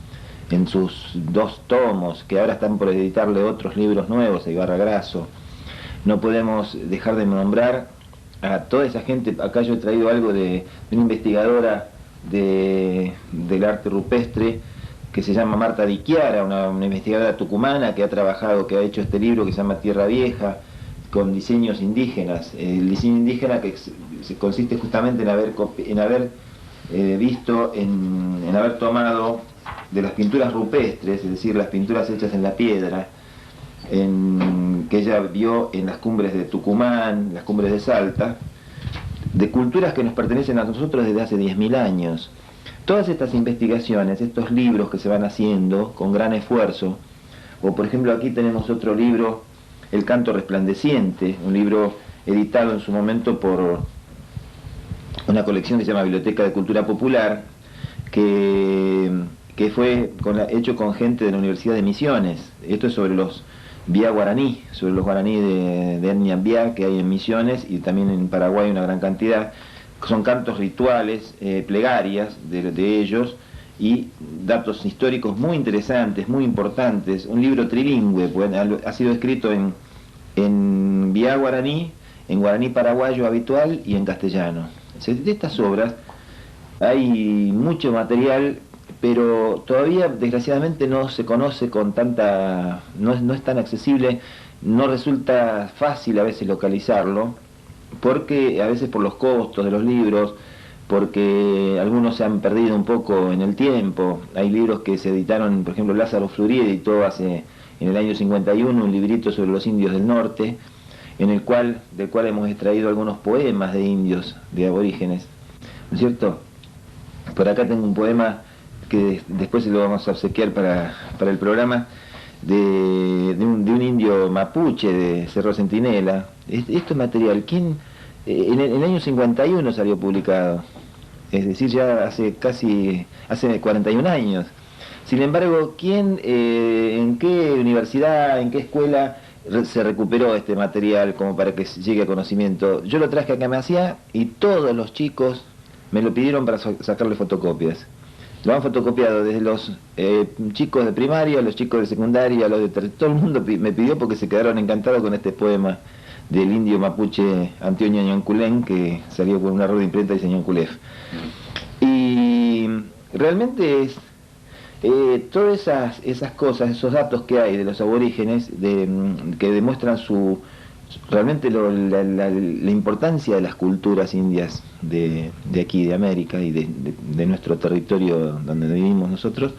en sus 2 tomos, que ahora están por editarle otros libros nuevos a Ibarra Grasso. No podemos dejar de nombrar a toda esa gente. Acá yo he traído algo de una investigadora del arte rupestre que se llama Marta Di Chiara, una investigadora tucumana que ha trabajado, que ha hecho este libro que se llama Tierra Vieja, con diseños indígenas. El diseño indígena que consiste justamente en haber visto, en haber tomado de las pinturas rupestres, es decir, las pinturas hechas en la piedra, que ella vio en las cumbres de Tucumán, las cumbres de Salta, de culturas que nos pertenecen a nosotros desde hace 10.000 años. Todas estas investigaciones, estos libros que se van haciendo con gran esfuerzo, o por ejemplo aquí tenemos otro libro, El Canto Resplandeciente, un libro editado en su momento por una colección que se llama Biblioteca de Cultura Popular, que fue hecho con gente de la Universidad de Misiones. Esto es sobre los Biá guaraní, sobre los guaraní de etnia Biá que hay en Misiones y también en Paraguay una gran cantidad. Son cantos rituales, plegarias de ellos, y datos históricos muy interesantes, muy importantes. Un libro trilingüe, pues, ha sido escrito en Biá guaraní, en guaraní paraguayo habitual y en castellano. De estas obras hay mucho material, pero todavía desgraciadamente no se conoce con tanta... no es tan accesible, no resulta fácil a veces localizarlo, porque a veces por los costos de los libros, porque algunos se han perdido un poco en el tiempo. Hay libros que se editaron, por ejemplo, Lázaro Fleury editó en el año 51 un librito sobre los indios del norte, del cual hemos extraído algunos poemas de indios, de aborígenes, ¿no es cierto? Por acá tengo un poema que después se lo vamos a obsequiar para el programa, de un indio mapuche de Cerro Centinela. Esto es material, en el año 51 salió publicado, es decir, ya hace 41 años. Sin embargo, en qué universidad, en qué escuela se recuperó este material como para que llegue a conocimiento? Yo lo traje acá a Maciá y todos los chicos me lo pidieron para sacarle fotocopias. Lo han fotocopiado desde los chicos de primaria, los chicos de secundaria, todo el mundo me pidió porque se quedaron encantados con este poema del indio mapuche Antonio Ñanculén, que salió con una rueda de imprenta y Ñanculef. Y realmente todas esas cosas, esos datos que hay de los aborígenes, que demuestran realmente la importancia de las culturas indias de aquí, de América y de nuestro territorio donde vivimos nosotros,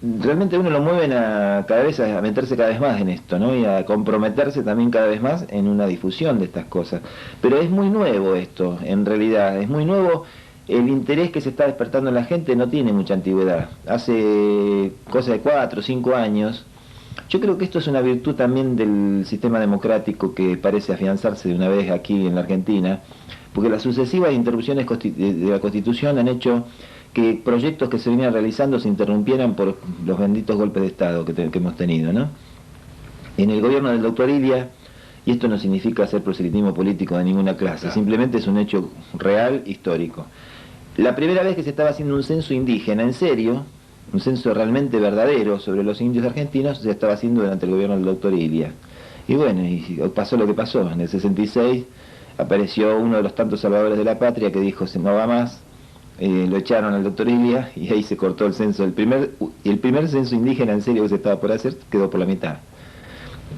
realmente uno lo mueven cada vez a meterse cada vez más en esto, ¿no? Y a comprometerse también cada vez más en una difusión de estas cosas. Pero es muy nuevo esto, en realidad, es muy nuevo. El interés que se está despertando en la gente no tiene mucha antigüedad. Hace cosa de 4 o 5 años. Yo creo que esto es una virtud también del sistema democrático que parece afianzarse de una vez aquí en la Argentina, porque las sucesivas interrupciones de la Constitución han hecho que proyectos que se venían realizando se interrumpieran por los benditos golpes de Estado que hemos tenido, ¿no? En el gobierno del doctor Ilia, y esto no significa hacer proselitismo político de ninguna clase, simplemente es un hecho real, histórico. La primera vez que se estaba haciendo un censo indígena en serio, un censo realmente verdadero sobre los indios argentinos, se estaba haciendo durante el gobierno del doctor Ilia. Y bueno, y pasó lo que pasó. En el 66 apareció uno de los tantos salvadores de la patria que dijo, no va más, lo echaron al doctor Ilia y ahí se cortó el censo. El primer censo indígena en serio que se estaba por hacer quedó por la mitad.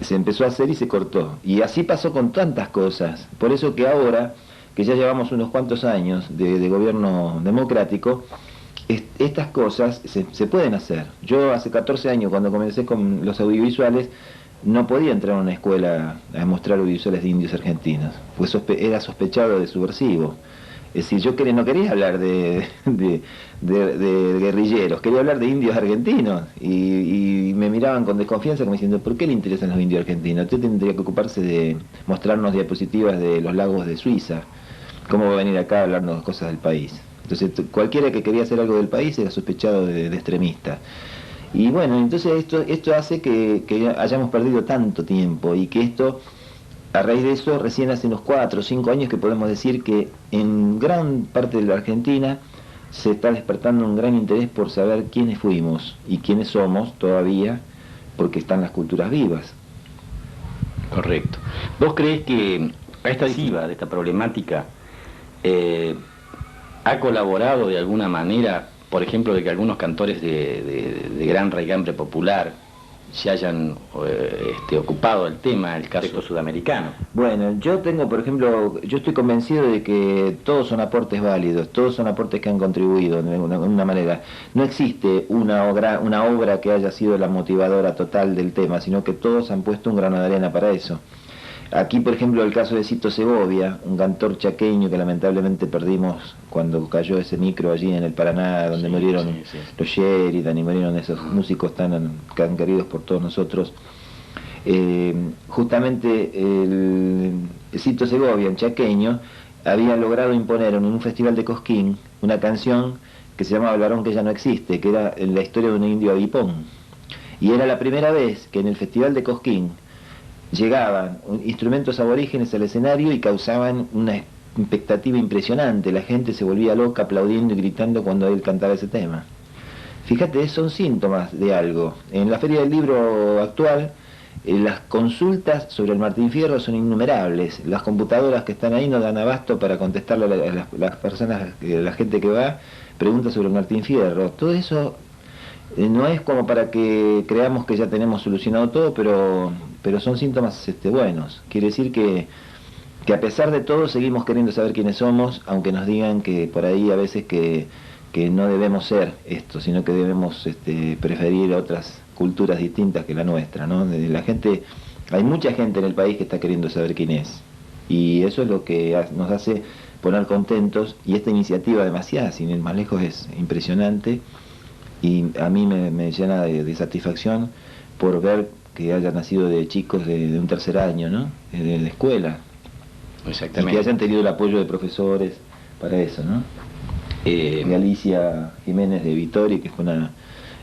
Se empezó a hacer y se cortó. Y así pasó con tantas cosas. Por eso que ahora, que ya llevamos unos cuantos años de gobierno democrático, estas cosas se pueden hacer. Yo hace 14 años, cuando comencé con los audiovisuales, no podía entrar a una escuela a mostrar audiovisuales de indios argentinos, pues era sospechado de subversivo. Es decir, yo no quería hablar de guerrilleros, quería hablar de indios argentinos, y me miraban con desconfianza como diciendo, ¿por qué le interesan los indios argentinos? Usted tendría que ocuparse de mostrarnos diapositivas de los lagos de Suiza. ¿Cómo va a venir acá a hablarnos cosas del país? Entonces cualquiera que quería hacer algo del país era sospechado de extremista. Y bueno, entonces esto hace que hayamos perdido tanto tiempo, y que esto, a raíz de eso, recién hace unos 4 o 5 años que podemos decir que en gran parte de la Argentina se está despertando un gran interés por saber quiénes fuimos y quiénes somos todavía, porque están las culturas vivas. Correcto. ¿Vos crees que esta visiva de esta problemática ha colaborado de alguna manera, por ejemplo, de que algunos cantores de gran raigambre popular se hayan ocupado del tema, el caso sudamericano? Bueno, yo estoy convencido de que todos son aportes válidos, todos son aportes que han contribuido de una manera. No existe una obra que haya sido la motivadora total del tema, sino que todos han puesto un grano de arena para eso. Aquí, por ejemplo, el caso de Cito Segovia, un cantor chaqueño que lamentablemente perdimos cuando cayó ese micro allí en el Paraná, donde murieron los Sheridan y murieron esos músicos tan queridos por todos nosotros. Justamente el Cito Segovia, un chaqueño, había logrado imponer en un festival de Cosquín una canción que se llamaba El varón que ya no existe, que era la historia de un indio avipón. Y era la primera vez que en el festival de Cosquín llegaban instrumentos aborígenes al escenario y causaban una expectativa impresionante. La gente se volvía loca aplaudiendo y gritando cuando él cantaba ese tema. Fíjate, son síntomas de algo. En la Feria del Libro actual, las consultas sobre el Martín Fierro son innumerables. Las computadoras que están ahí no dan abasto para contestarle a las personas, la gente que va, pregunta sobre el Martín Fierro. Todo eso no es como para que creamos que ya tenemos solucionado todo, pero son síntomas buenos. Quiere decir que que a pesar de todo seguimos queriendo saber quiénes somos, aunque nos digan que por ahí a veces que no debemos ser esto, sino que debemos preferir otras culturas distintas que la nuestra, ¿no? La gente, hay mucha gente en el país que está queriendo saber quién es, y eso es lo que nos hace poner contentos, y esta iniciativa demasiada, sin ir más lejos, es impresionante, y a mí me llena de satisfacción por ver que haya nacido de chicos de un tercer año, ¿no? De escuela. Exactamente. Y que hayan tenido el apoyo de profesores para eso, ¿no? De Alicia Jiménez de Vittoria, que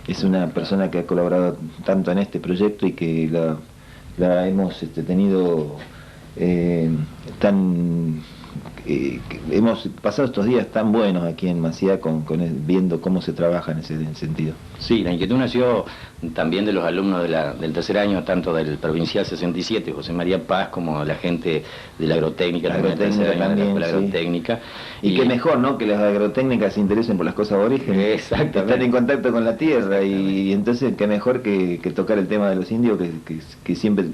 es una persona que ha colaborado tanto en este proyecto y que la hemos tenido hemos pasado estos días tan buenos aquí en Maciá viendo cómo se trabaja en ese sentido. Sí, la inquietud nació también de los alumnos del tercer año, tanto del Provincial 67, José María Paz, como la gente de la agrotécnica, también del tercer año de la escuela agrotécnica. Y qué mejor, ¿no?, que las agrotécnicas se interesen por las cosas aborígenes. Exactamente. Están en contacto con la tierra, y entonces qué mejor que tocar el tema de los indios, que siempre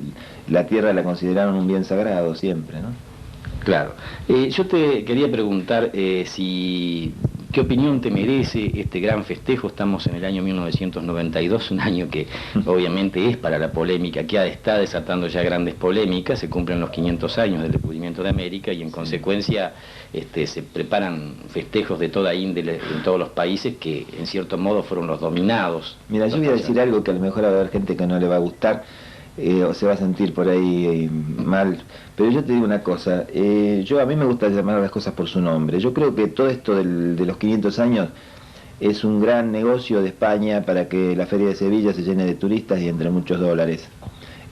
la tierra la consideraron un bien sagrado, siempre, ¿no? Claro. Yo te quería preguntar ¿qué opinión te merece este gran festejo? Estamos en el año 1992, un año que obviamente es para la polémica, que está desatando ya grandes polémicas. Se cumplen los 500 años del descubrimiento de América y en consecuencia se preparan festejos de toda índole en todos los países que en cierto modo fueron los dominados. Mira, yo voy a decir algo que a lo mejor va a haber gente que no le va a gustar, o se va a sentir por ahí mal, pero yo te digo una cosa, a mí me gusta llamar a las cosas por su nombre. Yo creo que todo esto de los 500 años es un gran negocio de España para que la Feria de Sevilla se llene de turistas y entre muchos dólares.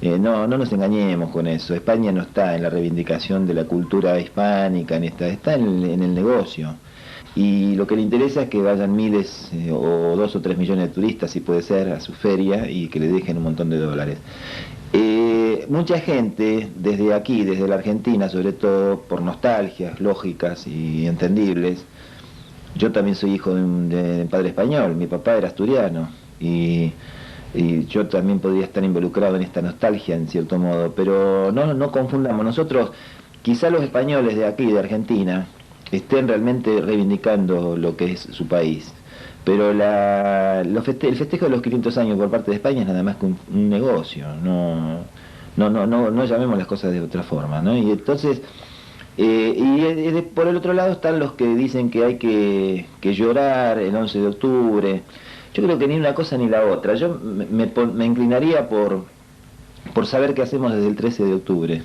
No nos engañemos con eso. España no está en la reivindicación de la cultura hispánica, está en el negocio. Y lo que le interesa es que vayan miles o 2 o 3 millones de turistas, si puede ser, a su feria y que le dejen un montón de dólares. Mucha gente desde aquí, desde la Argentina, sobre todo por nostalgias lógicas y entendibles. Yo también soy hijo de un padre español, mi papá era asturiano y yo también podría estar involucrado en esta nostalgia en cierto modo, pero no confundamos. Nosotros, quizá los españoles de aquí, de Argentina, estén realmente reivindicando lo que es su país, pero el festejo de los 500 años por parte de España es nada más que un negocio. No llamemos las cosas de otra forma, ¿no? Y entonces por el otro lado están los que dicen que hay que llorar el 11 de octubre. Yo creo que ni una cosa ni la otra. Yo me inclinaría por saber qué hacemos desde el 13 de octubre,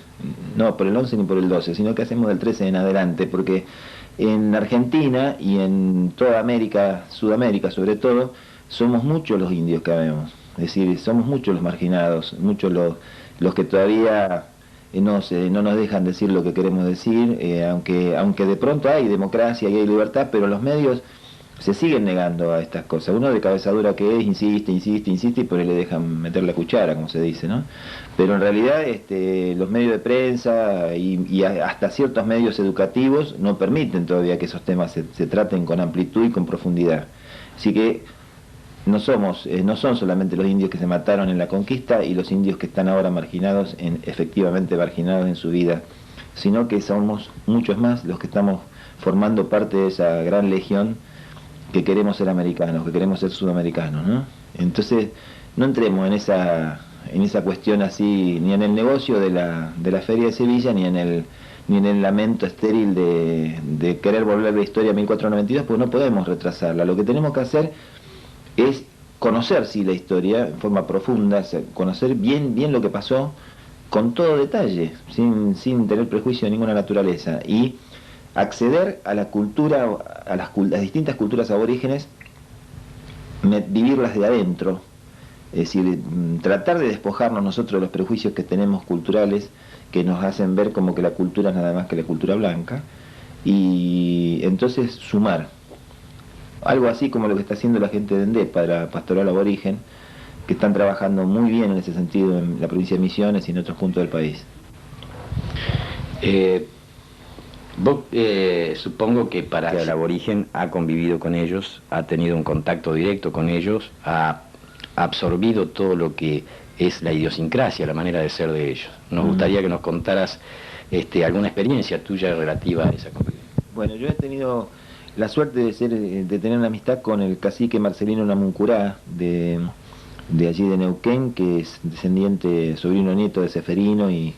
no por el 11 ni por el 12, sino qué hacemos del 13 en adelante, porque en Argentina y en toda América, Sudamérica sobre todo, somos muchos los indios que habemos, es decir, somos muchos los marginados, muchos los que todavía no nos dejan decir lo que queremos decir, aunque de pronto hay democracia y hay libertad, pero los medios se siguen negando a estas cosas. Uno de cabezadura que es, insiste y por ahí le dejan meter la cuchara, como se dice, ¿no? Pero en realidad los medios de prensa y hasta ciertos medios educativos no permiten todavía que esos temas se traten con amplitud y con profundidad. Así que no son solamente los indios que se mataron en la conquista y los indios que están ahora marginados, efectivamente marginados en su vida, sino que somos muchos más los que estamos formando parte de esa gran legión que queremos ser americanos, que queremos ser sudamericanos, ¿no? Entonces, no entremos en esa cuestión así, ni en el negocio de la Feria de Sevilla, ni en el lamento estéril de querer volver la historia a 1492, pues no podemos retrasarla. Lo que tenemos que hacer es conocer, sí, la historia en forma profunda, conocer bien lo que pasó, con todo detalle, sin tener prejuicio de ninguna naturaleza, y acceder a la cultura, a las distintas culturas aborígenes, vivirlas de adentro, es decir, tratar de despojarnos nosotros de los prejuicios que tenemos culturales, que nos hacen ver como que la cultura es nada más que la cultura blanca, y entonces sumar. Algo así como lo que está haciendo la gente de ENDEPA, la Pastoral Aborigen, que están trabajando muy bien en ese sentido en la provincia de Misiones y en otros puntos del país. Vos supongo que para el aborigen ha convivido con ellos, ha tenido un contacto directo con ellos, ha absorbido todo lo que es la idiosincrasia, la manera de ser de ellos. Nos gustaría que nos contaras alguna experiencia tuya relativa a esa convivencia. Bueno, yo he tenido la suerte de tener una amistad con el cacique Marcelino Namuncurá, de allí de Neuquén, que es descendiente, sobrino nieto de Ceferino y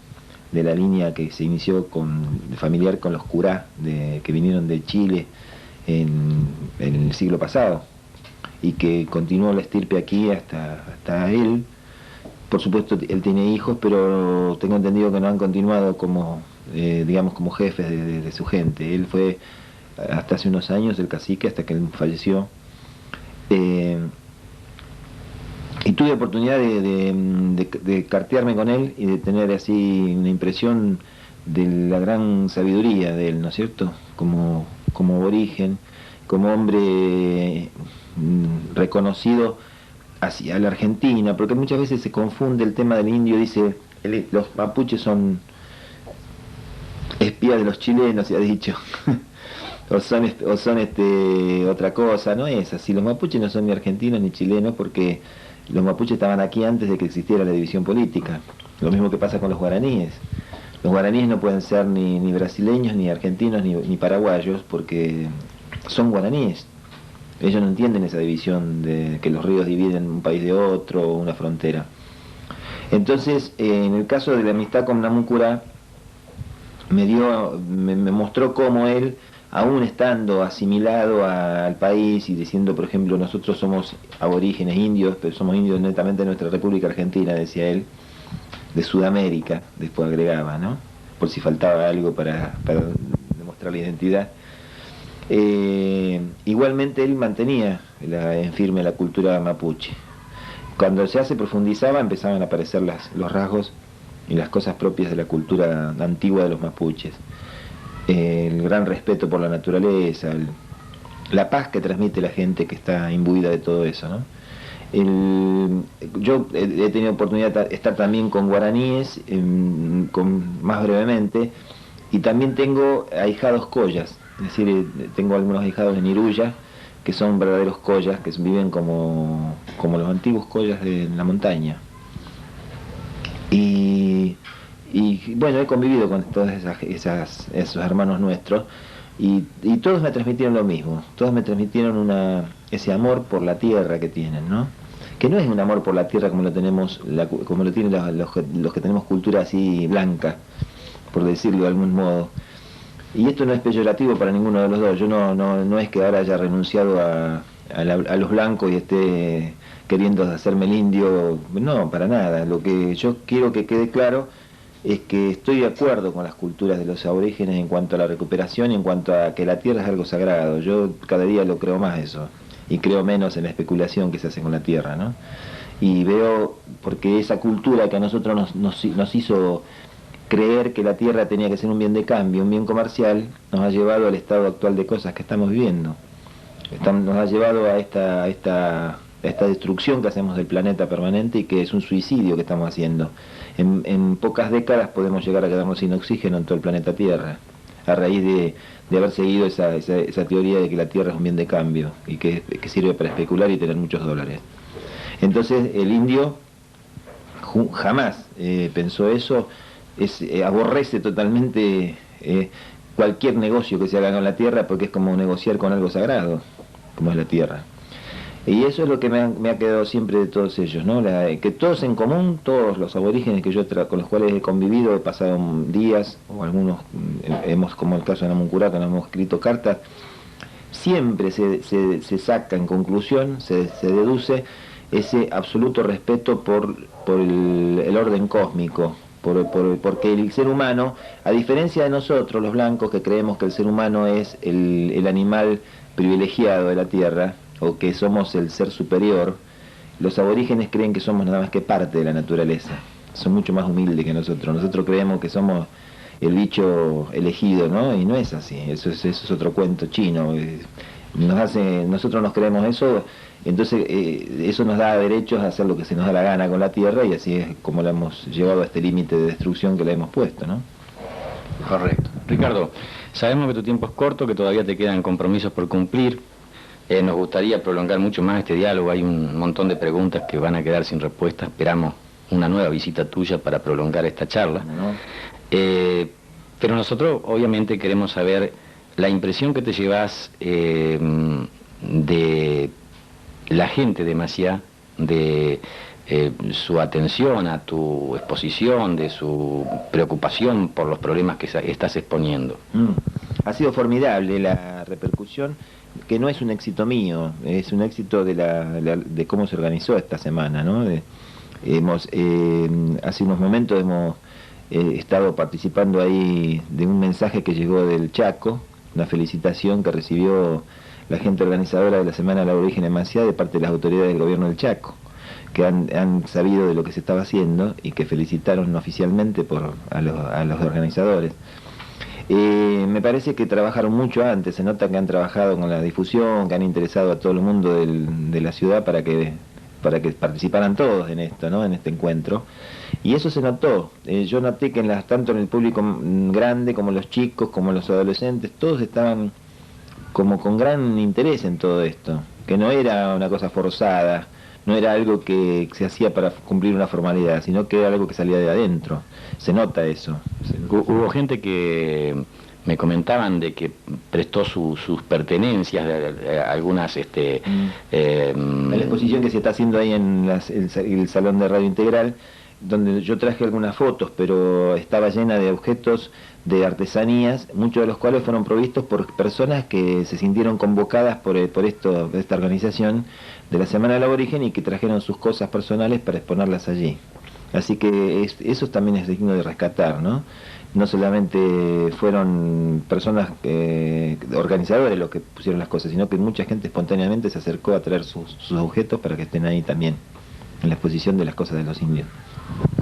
de la línea que se inició familiar con los curá que vinieron de Chile en el siglo pasado y que continuó la estirpe aquí hasta él. Por supuesto, él tiene hijos, pero tengo entendido que no han continuado como, digamos, como jefes de su gente. Él fue hasta hace unos años el cacique, hasta que él falleció. Y tuve oportunidad de cartearme con él y de tener así una impresión de la gran sabiduría de él, ¿no es cierto? Como aborigen, como hombre reconocido hacia la Argentina, porque muchas veces se confunde el tema del indio, dice, los mapuches son espías de los chilenos, se ha dicho, o son otra cosa. No es así, los mapuches no son ni argentinos ni chilenos, porque los mapuches estaban aquí antes de que existiera la división política. Lo mismo que pasa con los guaraníes. Los guaraníes no pueden ser ni brasileños, ni argentinos, ni paraguayos, porque son guaraníes. Ellos no entienden esa división de que los ríos dividen un país de otro, una frontera. Entonces, en el caso de la amistad con Namuncurá, me mostró cómo él, aún estando asimilado al país y diciendo, por ejemplo, nosotros somos aborígenes indios, pero somos indios netamente de nuestra República Argentina, decía él, de Sudamérica, después agregaba, ¿no? Por si faltaba algo para demostrar la identidad. Igualmente él mantenía en firme la cultura mapuche. Cuando se profundizaba, empezaban a aparecer los rasgos y las cosas propias de la cultura antigua de los mapuches. El gran respeto por la naturaleza, la paz que transmite la gente que está imbuida de todo eso, ¿no? Yo he tenido oportunidad de estar también con guaraníes, más brevemente, y también tengo ahijados collas, es decir, tengo algunos ahijados en Iruya, que son verdaderos collas, que viven como los antiguos collas de la montaña. Y bueno, he convivido con todos esos hermanos nuestros, y todos me transmitieron lo mismo, todos me transmitieron ese amor por la tierra que tienen, ¿no? Que no es un amor por la tierra como lo tienen los que tenemos cultura así blanca, por decirlo de algún modo. Y esto no es peyorativo para ninguno de los dos. Yo no es que ahora haya renunciado a los blancos y esté queriendo hacerme el indio, no, para nada. Lo que yo quiero que quede claro es que estoy de acuerdo con las culturas de los aborígenes en cuanto a la recuperación y en cuanto a que la tierra es algo sagrado. Yo cada día lo creo más eso, y creo menos en la especulación que se hace con la tierra, ¿no? Y veo, porque esa cultura que a nosotros nos hizo creer que la tierra tenía que ser un bien de cambio, un bien comercial, nos ha llevado al estado actual de cosas que estamos viviendo. Nos ha llevado a esta destrucción que hacemos del planeta permanente, y que es un suicidio que estamos haciendo. En pocas décadas podemos llegar a quedarnos sin oxígeno en todo el planeta Tierra, a raíz de haber seguido esa teoría de que la tierra es un bien de cambio y que sirve para especular y tener muchos dólares. Entonces el indio jamás pensó eso, aborrece totalmente cualquier negocio que se haga con la tierra, porque es como negociar con algo sagrado, como es la tierra. Y eso es lo que me ha quedado siempre de todos ellos, ¿no? Que todos en común, todos los aborígenes con los cuales he convivido, he pasado días, o algunos como el caso de Namuncurá, que nos hemos escrito cartas, siempre se saca en conclusión, se deduce ese absoluto respeto por el orden cósmico, porque el ser humano, a diferencia de nosotros los blancos, que creemos que el ser humano es el animal privilegiado de la tierra, o que somos el ser superior, los aborígenes creen que somos nada más que parte de la naturaleza. Son mucho más humildes que nosotros. Nosotros creemos que somos el bicho elegido, ¿no? Y no es así. Eso es otro cuento chino. Nosotros nos creemos eso, entonces eso nos da derechos a hacer lo que se nos da la gana con la tierra, y así es como la hemos llevado a este límite de destrucción que le hemos puesto, ¿no? Correcto. Ricardo, sabemos que tu tiempo es corto, que todavía te quedan compromisos por cumplir. Nos gustaría prolongar mucho más este diálogo. Hay un montón de preguntas que van a quedar sin respuesta. Esperamos una nueva visita tuya para prolongar esta charla. Pero nosotros obviamente queremos saber la impresión que te llevas de la gente de Maciá, de su atención a tu exposición, de su preocupación por los problemas que estás exponiendo. Ha sido formidable la repercusión, que no es un éxito mío, es un éxito de cómo se organizó esta semana, ¿no? Hace unos momentos hemos estado participando ahí de un mensaje que llegó del Chaco, una felicitación que recibió la gente organizadora de la Semana de la Aborigen en Maciá de parte de las autoridades del gobierno del Chaco, que han sabido de lo que se estaba haciendo y que felicitaron oficialmente a los organizadores. Me parece que trabajaron mucho antes, se nota que han trabajado con la difusión, que han interesado a todo el mundo de la ciudad para que participaran todos en esto, ¿no? En este encuentro. Y eso se notó. Yo noté que tanto en el público grande como los chicos, como los adolescentes, todos estaban como con gran interés en todo esto, que no era una cosa forzada, no era algo que se hacía para cumplir una formalidad, sino que era algo que salía de adentro. Se nota eso. Hubo gente que me comentaban de que prestó sus pertenencias, algunas... la exposición que se está haciendo ahí en el Salón de Radio Integral, donde yo traje algunas fotos, pero estaba llena de objetos de artesanías, muchos de los cuales fueron provistos por personas que se sintieron convocadas por esta organización de la Semana del Aborigen y que trajeron sus cosas personales para exponerlas allí. Así que eso también es digno de rescatar, ¿no? No solamente fueron personas organizadores los que pusieron las cosas, sino que mucha gente espontáneamente se acercó a traer sus objetos para que estén ahí también, en la exposición de las cosas de los indios.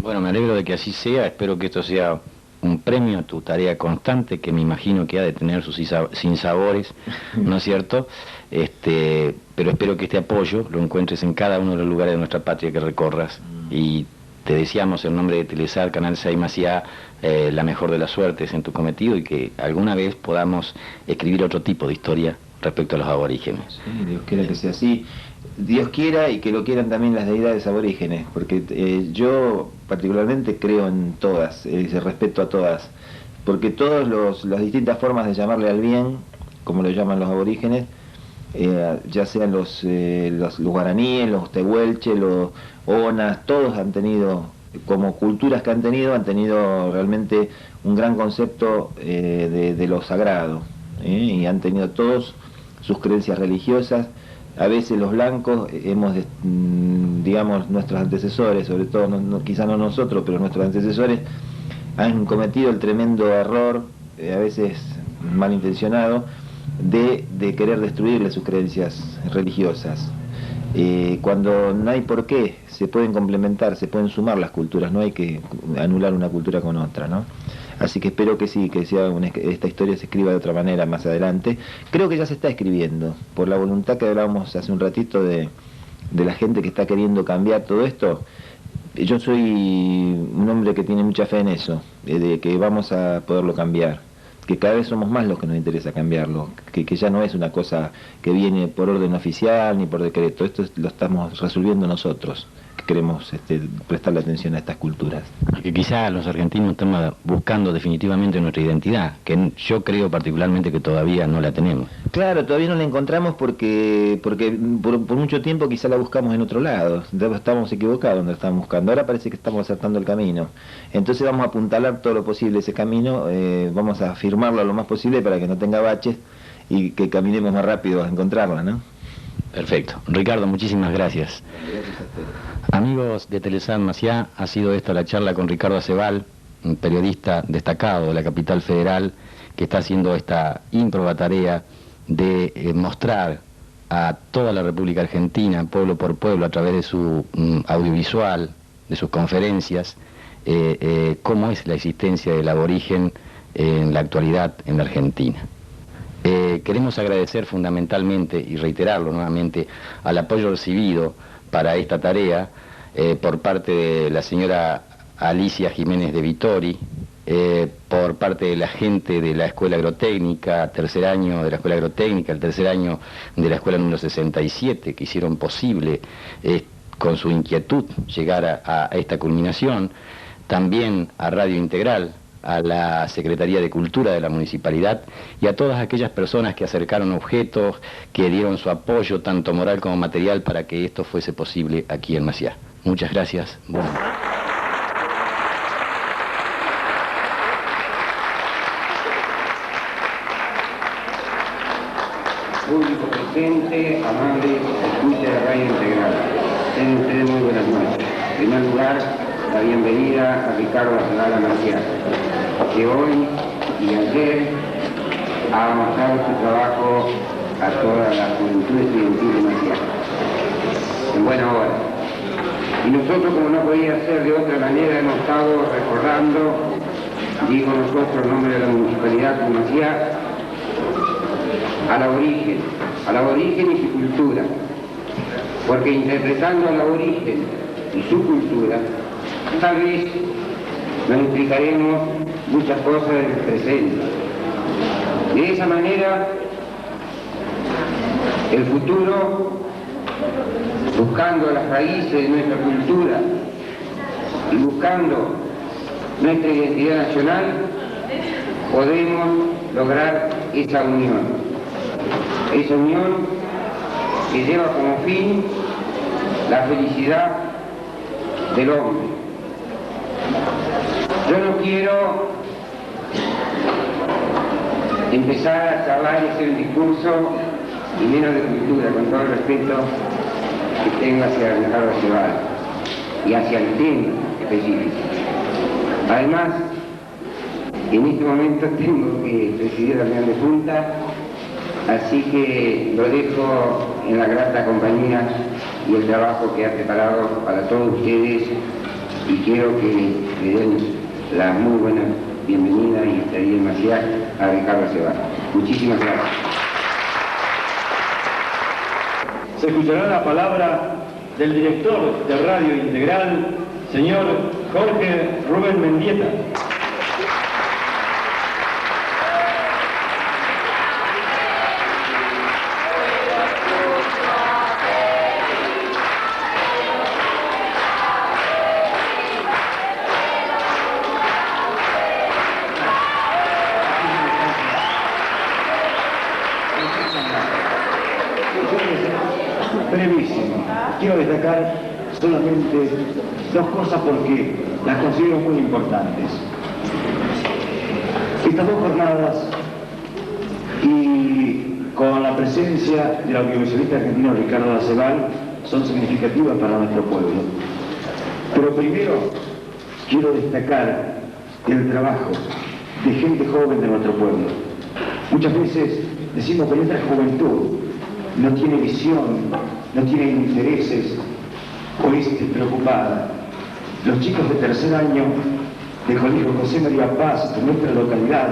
Bueno, me alegro de que así sea, espero que esto sea un premio a tu tarea constante, que me imagino que ha de tener sus sinsabores, ¿no es cierto? Pero espero que este apoyo lo encuentres en cada uno de los lugares de nuestra patria que recorras, y te deseamos en nombre de Telesat, Canal 6 Maciá, la mejor de las suertes en tu cometido, y que alguna vez podamos escribir otro tipo de historia respecto a los aborígenes. Sí, Dios quiera que sea así. Dios quiera, y que lo quieran también las deidades aborígenes, porque yo particularmente creo en todas, respeto a todas, porque todas las distintas formas de llamarle al bien, como lo llaman los aborígenes, ya sean los guaraníes, los tehuelches, los onas, todos han tenido, como culturas que han tenido realmente un gran concepto de lo sagrado, y han tenido todos sus creencias religiosas. A veces los blancos digamos, nuestros antecesores, sobre todo, quizá no nosotros, pero nuestros antecesores han cometido el tremendo error, a veces malintencionado, de querer destruirle sus creencias religiosas. Cuando no hay por qué, se pueden complementar, se pueden sumar las culturas, no hay que anular una cultura con otra, ¿no? Así que espero que sí, que esta historia se escriba de otra manera más adelante. Creo que ya se está escribiendo, por la voluntad que hablábamos hace un ratito de la gente que está queriendo cambiar todo esto. Yo soy un hombre que tiene mucha fe en eso, de que vamos a poderlo cambiar, que cada vez somos más los que nos interesa cambiarlo, que ya no es una cosa que viene por orden oficial ni por decreto, esto lo estamos resolviendo nosotros, que queremos prestarle atención a estas culturas. Que quizá los argentinos estamos buscando definitivamente nuestra identidad, que yo creo particularmente que todavía no la tenemos. Claro, todavía no la encontramos porque por mucho tiempo quizá la buscamos en otro lado, estábamos equivocados donde estábamos buscando, ahora parece que estamos acertando el camino, entonces vamos a apuntalar todo lo posible ese camino, vamos a firmarlo lo más posible para que no tenga baches y que caminemos más rápido a encontrarla, ¿no? Perfecto. Ricardo, muchísimas gracias. Gracias a ustedes. Amigos de Telesat Maciá, ha sido esta la charla con Ricardo Acebal, un periodista destacado de la capital federal, que está haciendo esta ímproba tarea de mostrar a toda la República Argentina, pueblo por pueblo, a través de su audiovisual, de sus conferencias, cómo es la existencia del aborigen en la actualidad en la Argentina. Queremos agradecer fundamentalmente y reiterarlo nuevamente al apoyo recibido para esta tarea por parte de la señora Alicia Jiménez de Vittori, por parte de la gente de la Escuela Agrotécnica, tercer año de la Escuela Agrotécnica, el tercer año de la Escuela número 67, que hicieron posible con su inquietud llegar a esta culminación, también a Radio Integral, a la Secretaría de Cultura de la Municipalidad y a todas aquellas personas que acercaron objetos, que dieron su apoyo, tanto moral como material, para que esto fuese posible aquí en Maciá. Muchas gracias. Bueno. Público presente, amable, escucha de Radio Integral. Tengan ustedes muy buenas noches. En primer lugar, la bienvenida a Ricardo Acebal Maciá, que hoy y ayer ha mostrado su trabajo a toda la juventud estudiantil de Maciá. En buena hora. Y nosotros, como no podía ser de otra manera, hemos estado recordando, digo nosotros en nombre de la Municipalidad de Maciá, al aborigen y su cultura, porque interpretando al aborigen y su cultura, tal vez nos explicaremos muchas cosas del presente. De esa manera, el futuro, buscando las raíces de nuestra cultura y buscando nuestra identidad nacional, podemos lograr esa unión. Esa unión que lleva como fin la felicidad del hombre. Yo no quiero empezar a charlar y hacer un discurso, y menos de cultura, con todo el respeto que tengo hacia Ricardo Acebal y hacia el tema específico. Además, en este momento tengo que presidir la reunión de junta, así que lo dejo en la grata compañía y el trabajo que ha preparado para todos ustedes, y quiero que le den la muy buena bienvenida y estadía en Maciá a Ricardo Acebal. Muchísimas gracias. Se escuchará la palabra del director de Radio Integral, señor Jorge Rubén Mendieta. Brevísimo. Quiero destacar solamente dos cosas porque las considero muy importantes. Estas dos jornadas, y con la presencia del audiovisualista argentino Ricardo Acebal, son significativas para nuestro pueblo. Pero primero quiero destacar el trabajo de gente joven de nuestro pueblo. Muchas veces decimos que nuestra juventud no tiene visión, no tiene intereses o es despreocupada. Los chicos de tercer año del Colegio José María Paz de nuestra localidad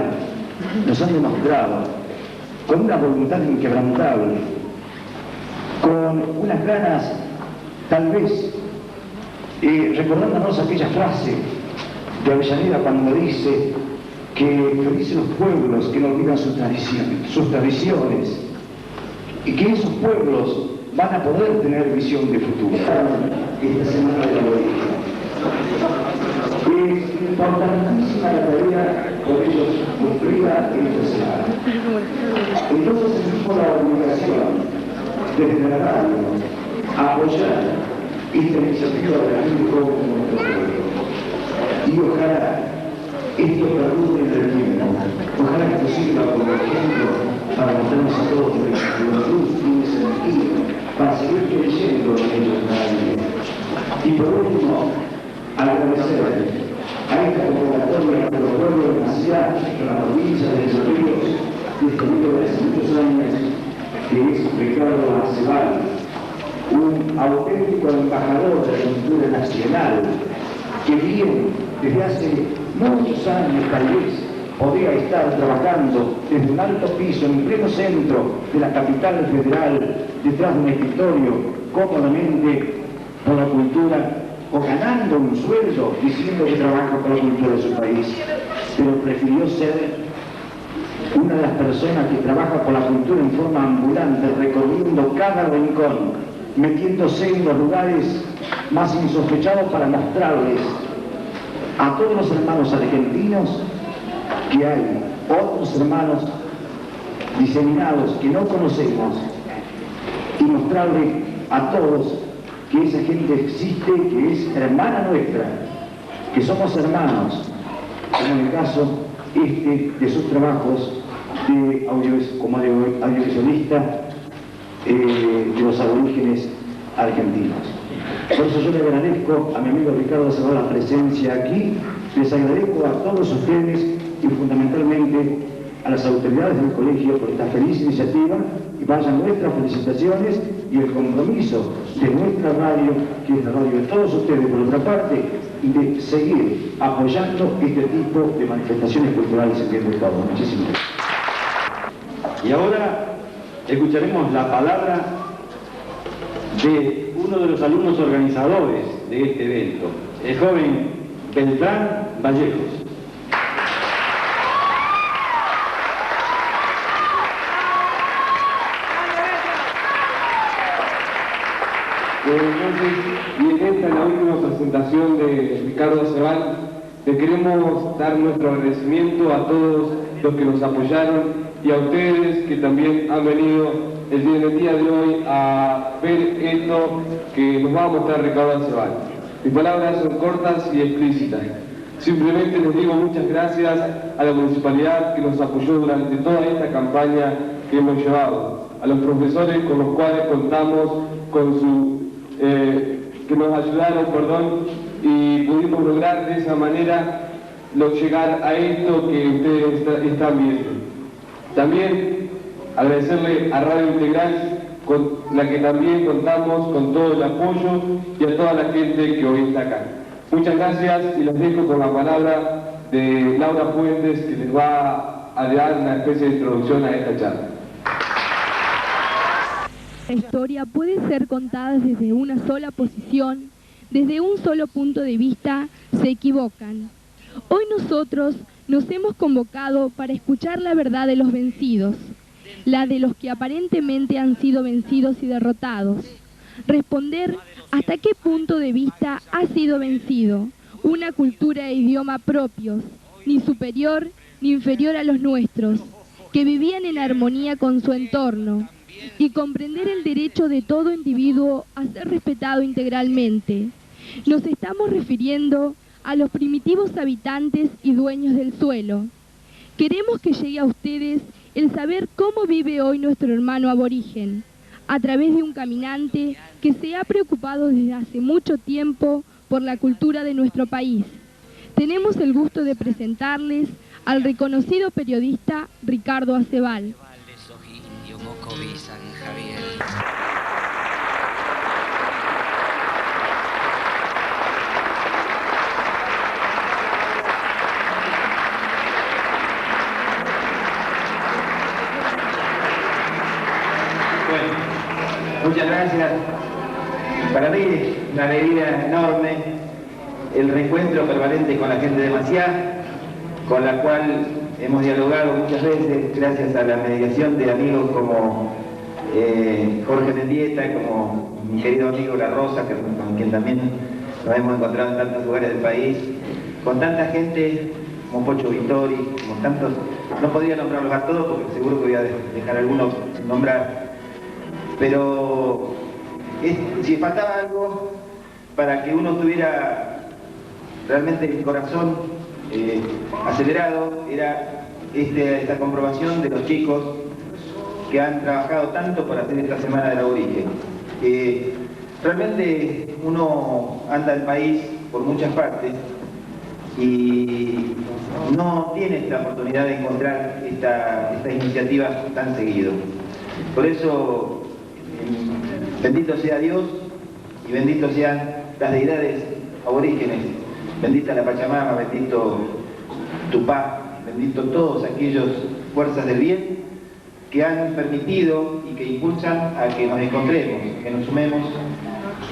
nos han demostrado con una voluntad inquebrantable, con unas ganas, tal vez, recordándonos aquella frase de Avellaneda cuando dice que felices los pueblos que no olvidan sus tradiciones, y que esos pueblos van a poder tener visión de futuro. Esta semana de la aborigen. Es importantísima la tarea por ellos cumplida en esta semana. Entonces sentimos la obligación desde la radio a apoyar esta iniciativa de la gente joven de nuestro pueblo. Y ojalá esto perdure en el tiempo. Ojalá que esto sirva como ejemplo para mostrarnos a todos que la juventud tiene sentido, para seguir creyendo en ellos cada día. Y por último, agradecer a esta convocatoria de los pueblos de Maciá, de la provincia de Entre Ríos, desde hace muchos años, que es Ricardo Acebal, un auténtico embajador de la cultura nacional, que bien desde hace muchos años tal vez podría estar trabajando desde un alto piso, en pleno centro de la capital federal, detrás de un escritorio, cómodamente por la cultura, o ganando un sueldo diciendo que trabaja por la cultura de su país, pero prefirió ser una de las personas que trabaja por la cultura en forma ambulante, recorriendo cada rincón, metiéndose en los lugares más insospechados para mostrarles a todos los hermanos argentinos que hay otros hermanos diseminados que no conocemos y mostrarle a todos que esa gente existe, que es hermana nuestra, que somos hermanos, como en el caso de sus trabajos como audiovisualista de los aborígenes argentinos. Por eso yo le agradezco a mi amigo Ricardo Zavala la presencia aquí, les agradezco a todos ustedes y fundamentalmente a las autoridades del colegio por esta feliz iniciativa y vayan nuestras felicitaciones y el compromiso de nuestra radio, que es la radio de todos ustedes por otra parte, de seguir apoyando este tipo de manifestaciones culturales en bien de todos. Muchísimas gracias. Y ahora escucharemos la palabra de uno de los alumnos organizadores de este evento, el joven Beltrán Vallejos. Entonces, y en esta, la última presentación de Ricardo Zavala, le queremos dar nuestro agradecimiento a todos los que nos apoyaron y a ustedes que también han venido en el día de hoy a ver esto que nos va a mostrar Ricardo Zavala. Mis palabras son cortas y explícitas. Simplemente les digo muchas gracias a la municipalidad que nos apoyó durante toda esta campaña que hemos llevado, a los profesores con los cuales contamos con su que nos ayudaron, y pudimos lograr de esa manera llegar a esto que ustedes están viendo. También agradecerle a Radio Integral, con la que también contamos con todo el apoyo, y a toda la gente que hoy está acá. Muchas gracias y les dejo con la palabra de Laura Fuentes, que les va a dar una especie de introducción a esta charla. La historia puede ser contada desde una sola posición, desde un solo punto de vista, se equivocan. Hoy nosotros nos hemos convocado para escuchar la verdad de los vencidos, la de los que aparentemente han sido vencidos y derrotados. Responder hasta qué punto de vista ha sido vencido una cultura e idioma propios, ni superior ni inferior a los nuestros, que vivían en armonía con su entorno, y comprender el derecho de todo individuo a ser respetado integralmente. Nos estamos refiriendo a los primitivos habitantes y dueños del suelo. Queremos que llegue a ustedes el saber cómo vive hoy nuestro hermano aborigen, a través de un caminante que se ha preocupado desde hace mucho tiempo por la cultura de nuestro país. Tenemos el gusto de presentarles al reconocido periodista Ricardo Zavala. Muchas gracias. Para mí es una alegría enorme el reencuentro permanente con la gente de Maciá, con la cual hemos dialogado muchas veces gracias a la mediación de amigos como Jorge Mendieta, como mi querido amigo La Rosa, con quien también nos hemos encontrado en tantos lugares del país, con tanta gente como Pocho Vittori, como tantos, no podría nombrarlos a todos porque seguro que voy a dejar algunos sin nombrar. Pero si faltaba algo para que uno tuviera realmente el corazón acelerado, era esta comprobación de los chicos que han trabajado tanto para hacer esta Semana del Aborigen. Realmente uno anda el país por muchas partes y no tiene esta oportunidad de encontrar estas iniciativas tan seguido. Por eso, bendito sea Dios y bendito sean las deidades aborígenes, bendita la Pachamama, bendito Tupá, bendito todos aquellos fuerzas del bien que han permitido y que impulsan a que nos encontremos, que nos sumemos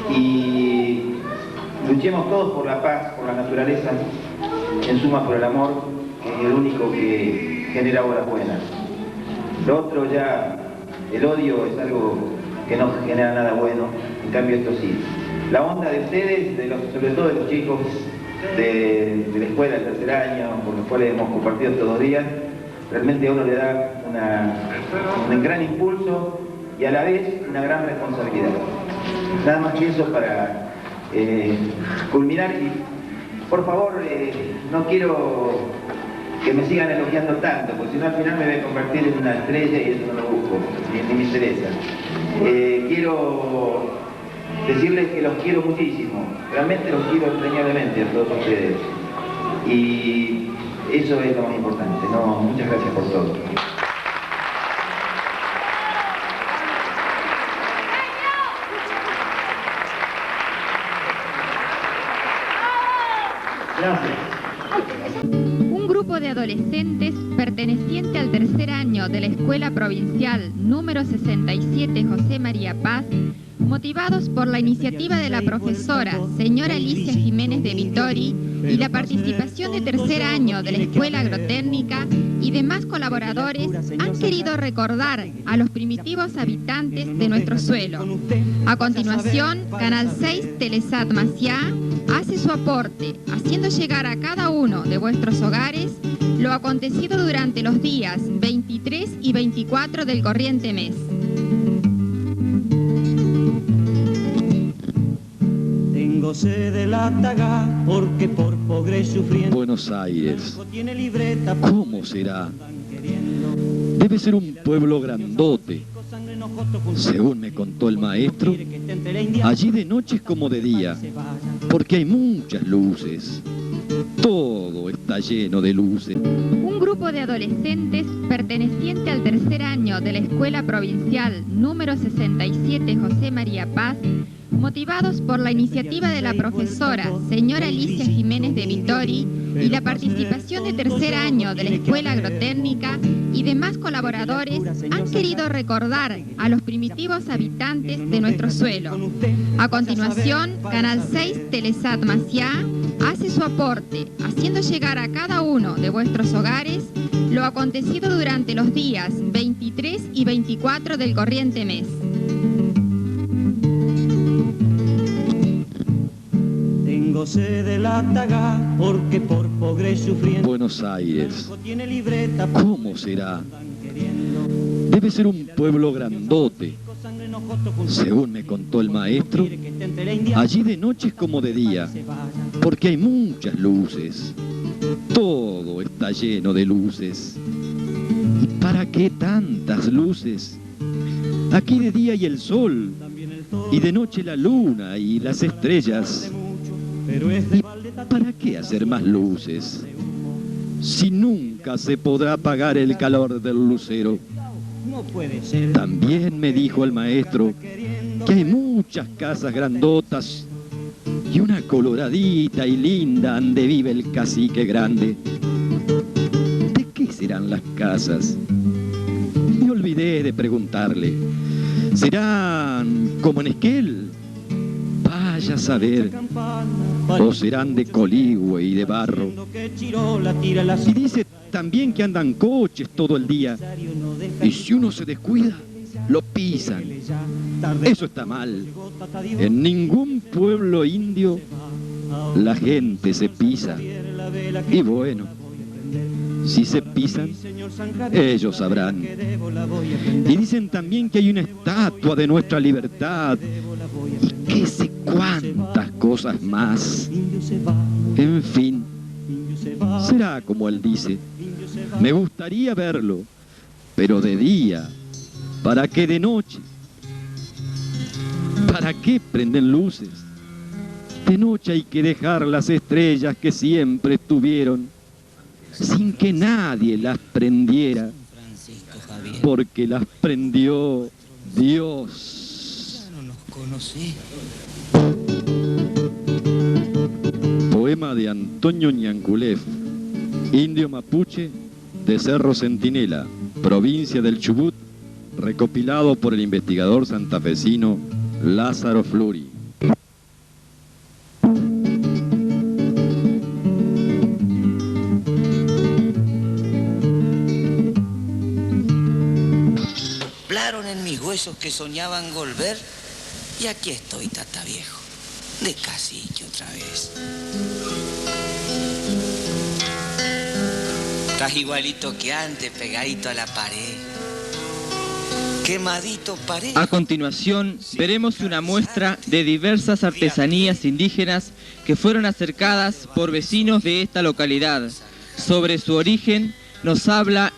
y luchemos todos por la paz, por la naturaleza, en suma por el amor, que es el único que genera obras buenas. Lo otro ya, el odio es algo que no genera nada bueno, en cambio esto sí. La onda de ustedes, sobre todo de los chicos, de la escuela del tercer año, con los cuales hemos compartido estos 2 días, realmente a uno le da un gran impulso y a la vez una gran responsabilidad. Nada más que eso para culminar y por favor no quiero que me sigan elogiando tanto, porque si no al final me voy a convertir en una estrella y eso no lo busco, ni me interesa. Quiero decirles que los quiero muchísimo, realmente los quiero entrañablemente a todos ustedes. Y eso es lo más importante, ¿no? Muchas gracias por todo. Gracias. Un grupo de adolescentes perteneciente al tercer año de la Escuela Provincial número 67 José María Paz, motivados por la iniciativa de la profesora señora Alicia Jiménez de Vittori y la participación de tercer año de la Escuela Agrotécnica y demás colaboradores, han querido recordar a los primitivos habitantes de nuestro suelo. A continuación, Canal 6 Telesat Maciá hace su aporte, haciendo llegar a cada uno de vuestros hogares lo acontecido durante los días 23 y 24 del corriente mes. Tengo sed de la taga porque por pobre sufriendo. Buenos Aires, ¿cómo será? Debe ser un pueblo grandote. Según me contó el maestro, allí de noche es como de día, porque hay muchas luces. Todo está lleno de luces. Un grupo de adolescentes perteneciente al tercer año de la Escuela Provincial número 67 José María Paz, motivados por la iniciativa de la profesora señora Alicia Jiménez de Vittori y la participación de tercer año de la Escuela Agrotécnica y demás colaboradores, han querido recordar a los primitivos habitantes de nuestro suelo. A continuación, Canal 6 Telesat Maciá hace su aporte, haciendo llegar a cada uno de vuestros hogares lo acontecido durante los días 23 y 24 del corriente mes. Tengo sed de la taga porque por pobre sufriendo. Buenos Aires, ¿cómo será? Debe ser un pueblo grandote. Según me contó el maestro, allí de noche es como de día, porque hay muchas luces. Todo está lleno de luces. ¿Y para qué tantas luces? Aquí de día hay el sol, y de noche la luna y las estrellas. ¿Y para qué hacer más luces? Si nunca se podrá apagar el calor del lucero. También me dijo el maestro que hay muchas casas grandotas y una coloradita y linda donde vive el cacique grande. ¿De qué serán las casas? Me olvidé de preguntarle. ¿Serán como en Esquel? Vaya a saber. ¿O serán de coligüe y de barro? Y dice también que andan coches todo el día. Y si uno se descuida, lo pisan. Eso está mal. En ningún pueblo indio la gente se pisa. Y bueno, si se pisan, ellos sabrán. Y dicen también que hay una estatua de nuestra libertad y qué sé cuántas cosas más. En fin, será como él dice. Me gustaría verlo, pero de día. ¿Para qué de noche? ¿Para qué prenden luces? De noche hay que dejar las estrellas que siempre estuvieron, sin que nadie las prendiera, porque las prendió Dios. Poema de Antonio Ñanculef, indio mapuche de Cerro Centinela, provincia del Chubut, recopilado por el investigador santafesino Lázaro Fluri. Soplaron en mis huesos que soñaban volver y aquí estoy, tata viejo, de cacique otra vez. Estás igualito que antes, pegadito a la pared. Quemadito pared. A continuación, veremos una muestra de diversas artesanías indígenas que fueron acercadas por vecinos de esta localidad. Sobre su origen nos habla